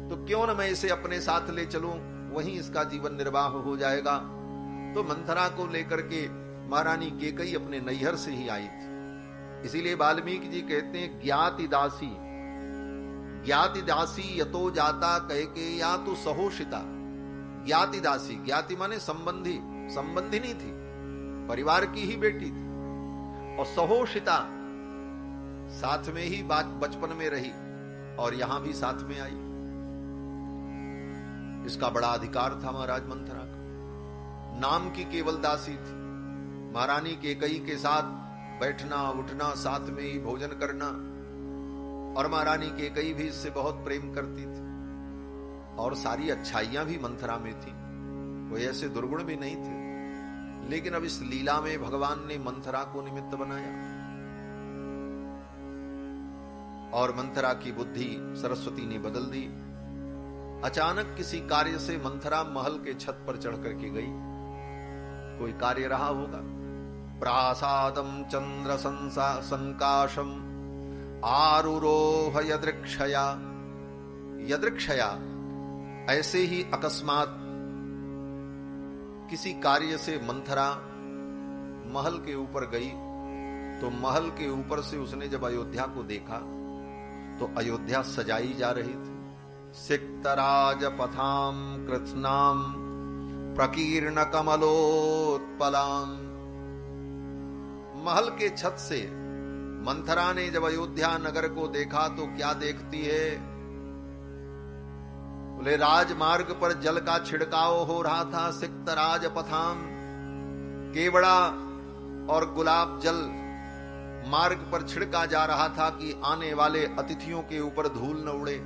तो क्यों न मैं इसे अपने साथ ले चलूं, वहीं इसका जीवन निर्वाह हो जाएगा। तो मंथरा को लेकर के महारानी कैकेयी अपने नैहर से ही आई थी। इसीलिए वाल्मीकि जी कहते हैं ज्ञाति दासी, ज्ञाति दासी यतो जाता कह के या तो सहोषिता। ज्ञाति दासी, ज्ञाति माने संबंधी, संबंधिनी थी, परिवार की ही बेटी थी। और सहोषिता, साथ में ही बचपन में रही और यहां भी साथ में आई। इसका बड़ा अधिकार था महाराज मंथरा का। नाम की केवल दासी थी, महारानी कैकेयी के साथ बैठना उठना, साथ में ही भोजन करना, और महारानी कैकेयी भी इससे बहुत प्रेम करती थी। और सारी अच्छाइयां भी मंथरा में थी, कोई ऐसे दुर्गुण भी नहीं थे। लेकिन अब इस लीला में भगवान ने मंथरा को निमित्त बनाया और मंथरा की बुद्धि सरस्वती ने बदल दी। अचानक किसी कार्य से मंथरा महल के छत पर चढ़ करके गई। कोई कार्य रहा होगा। प्रासादम चंद्र संकाशम आरुरोह यदृक्षया। यदृक्षया, ऐसे ही अकस्मात किसी कार्य से मंथरा महल के ऊपर गई। तो महल के ऊपर से उसने जब अयोध्या को देखा तो अयोध्या सजाई जा रही थी। सिक्तराज पथाम कृत्स्नाम प्रकीर्ण कमलोत्पलाम। महल के छत से मंथरा ने जब अयोध्या नगर को देखा तो क्या देखती है? बोले राजमार्ग पर जल का छिड़काव हो रहा था। सिक्त राज पथाम, केवड़ा और गुलाब जल मार्ग पर छिड़का जा रहा था कि आने वाले अतिथियों के ऊपर धूल न उड़े।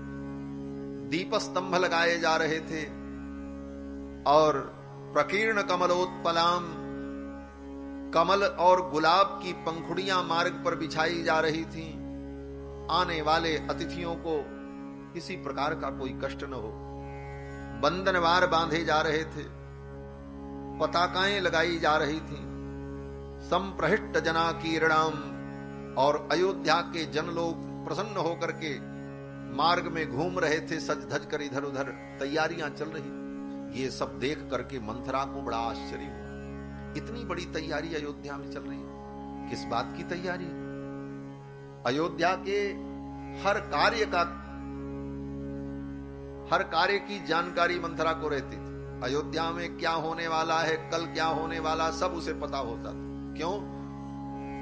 दीप स्तंभ लगाए जा रहे थे और प्रकीर्ण कमलोत्पलाम, कमल और गुलाब की पंखुड़ियां मार्ग पर बिछाई जा रही थीं। आने वाले अतिथियों को किसी प्रकार का कोई कष्ट न हो। बंधनवार बांधे जा रहे थे, पताकाएं लगाई जा रही थीं। संप्रहिष्ट जना कीर्णाम, और अयोध्या के जन लोग प्रसन्न होकर के मार्ग में घूम रहे थे, सज धज कर इधर उधर तैयारियां चल रही। ये सब देख करके मंथरा को बड़ा आश्चर्य हुआ। इतनी बड़ी तैयारी अयोध्या में चल रही है, किस बात की तैयारी? अयोध्या के हर कार्य की जानकारी मंथरा को रहती थी। अयोध्या में क्या होने वाला है, कल क्या होने वाला, सब उसे पता होता था। क्यों?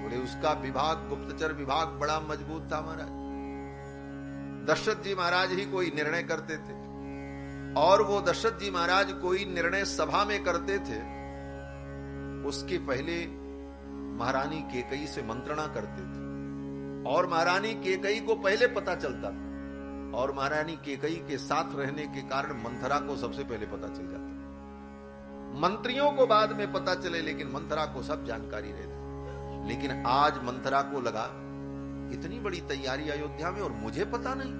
बोले उसका विभाग, गुप्तचर विभाग बड़ा मजबूत था महाराज। दशरथ जी महाराज ही कोई निर्णय करते थे, और वो दशरथ जी महाराज कोई निर्णय सभा में करते थे, उसके पहले महारानी कैकेयी से मंत्रणा करते थे, और महारानी कैकेयी को पहले पता चलता था, और महारानी कैकेयी के साथ रहने के कारण मंथरा को सबसे पहले पता चल जाता। मंत्रियों को बाद में पता चले, लेकिन मंथरा को सब जानकारी रहती। लेकिन आज मंथरा को लगा इतनी बड़ी तैयारी अयोध्या में और मुझे पता नहीं,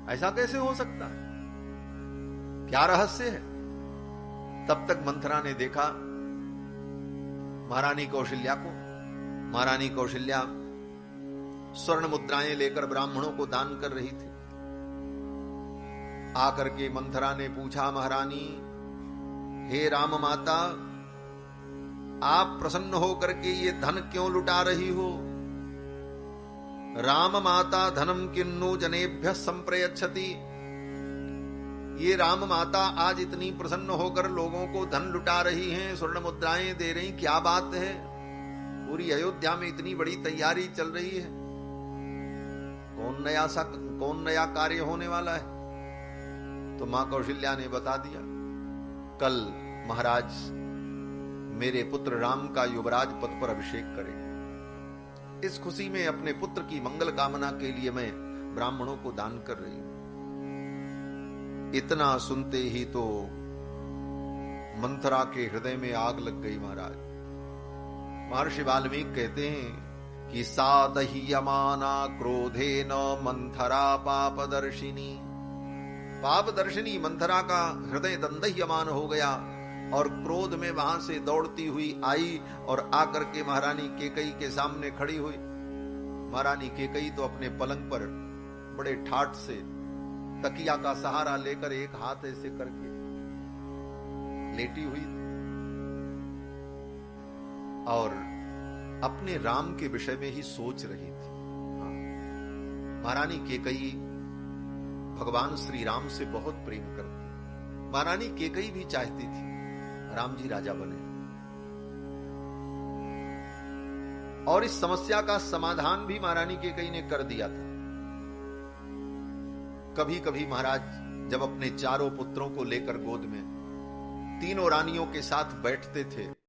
ऐसा कैसे हो सकता है? क्या रहस्य है? तब तक मंथरा ने देखा महारानी कौशल्या को। महारानी कौशल्या स्वर्ण मुद्राएं लेकर ब्राह्मणों को दान कर रही थी। आकर के मंथरा ने पूछा, महारानी, हे राम माता, आप प्रसन्न होकर के ये धन क्यों लुटा रही हो? राम माता धनम किन्नु जनेभ्य संप्रयच्छति। ये राम माता आज इतनी प्रसन्न होकर लोगों को धन लुटा रही हैं, स्वर्ण मुद्राएं दे रही, क्या बात है? पूरी अयोध्या में इतनी बड़ी तैयारी चल रही है, कौन नया कार्य होने वाला है? तो मां कौशल्या ने बता दिया, कल महाराज मेरे पुत्र राम का युवराज पद पर अभिषेक करें। इस खुशी में अपने पुत्र की मंगल कामना के लिए मैं ब्राह्मणों को दान कर रही हूं। इतना सुनते ही तो मंथरा के हृदय में आग लग गई महाराज। महर्षि वाल्मीकि कहते हैं कि सा दह्यमाना क्रोधेन मंथरा पापदर्शिनी। पापदर्शिनी मंथरा का हृदय दंदह्यमान हो गया और क्रोध में वहां से दौड़ती हुई आई और आकर के महारानी कैकेयी के सामने खड़ी हुई। महारानी कैकेयी तो अपने पलंग पर बड़े ठाठ से तकिया का सहारा लेकर एक हाथ ऐसे करके लेटी हुई और अपने राम के विषय में ही सोच रही थी। महारानी केकई भगवान श्री राम से बहुत प्रेम करती। महारानी केकई भी चाहती थी राम जी राजा बने, और इस समस्या का समाधान भी महारानी केकई ने कर दिया था। कभी कभी महाराज जब अपने चारों पुत्रों को लेकर गोद में तीनों रानियों के साथ बैठते थे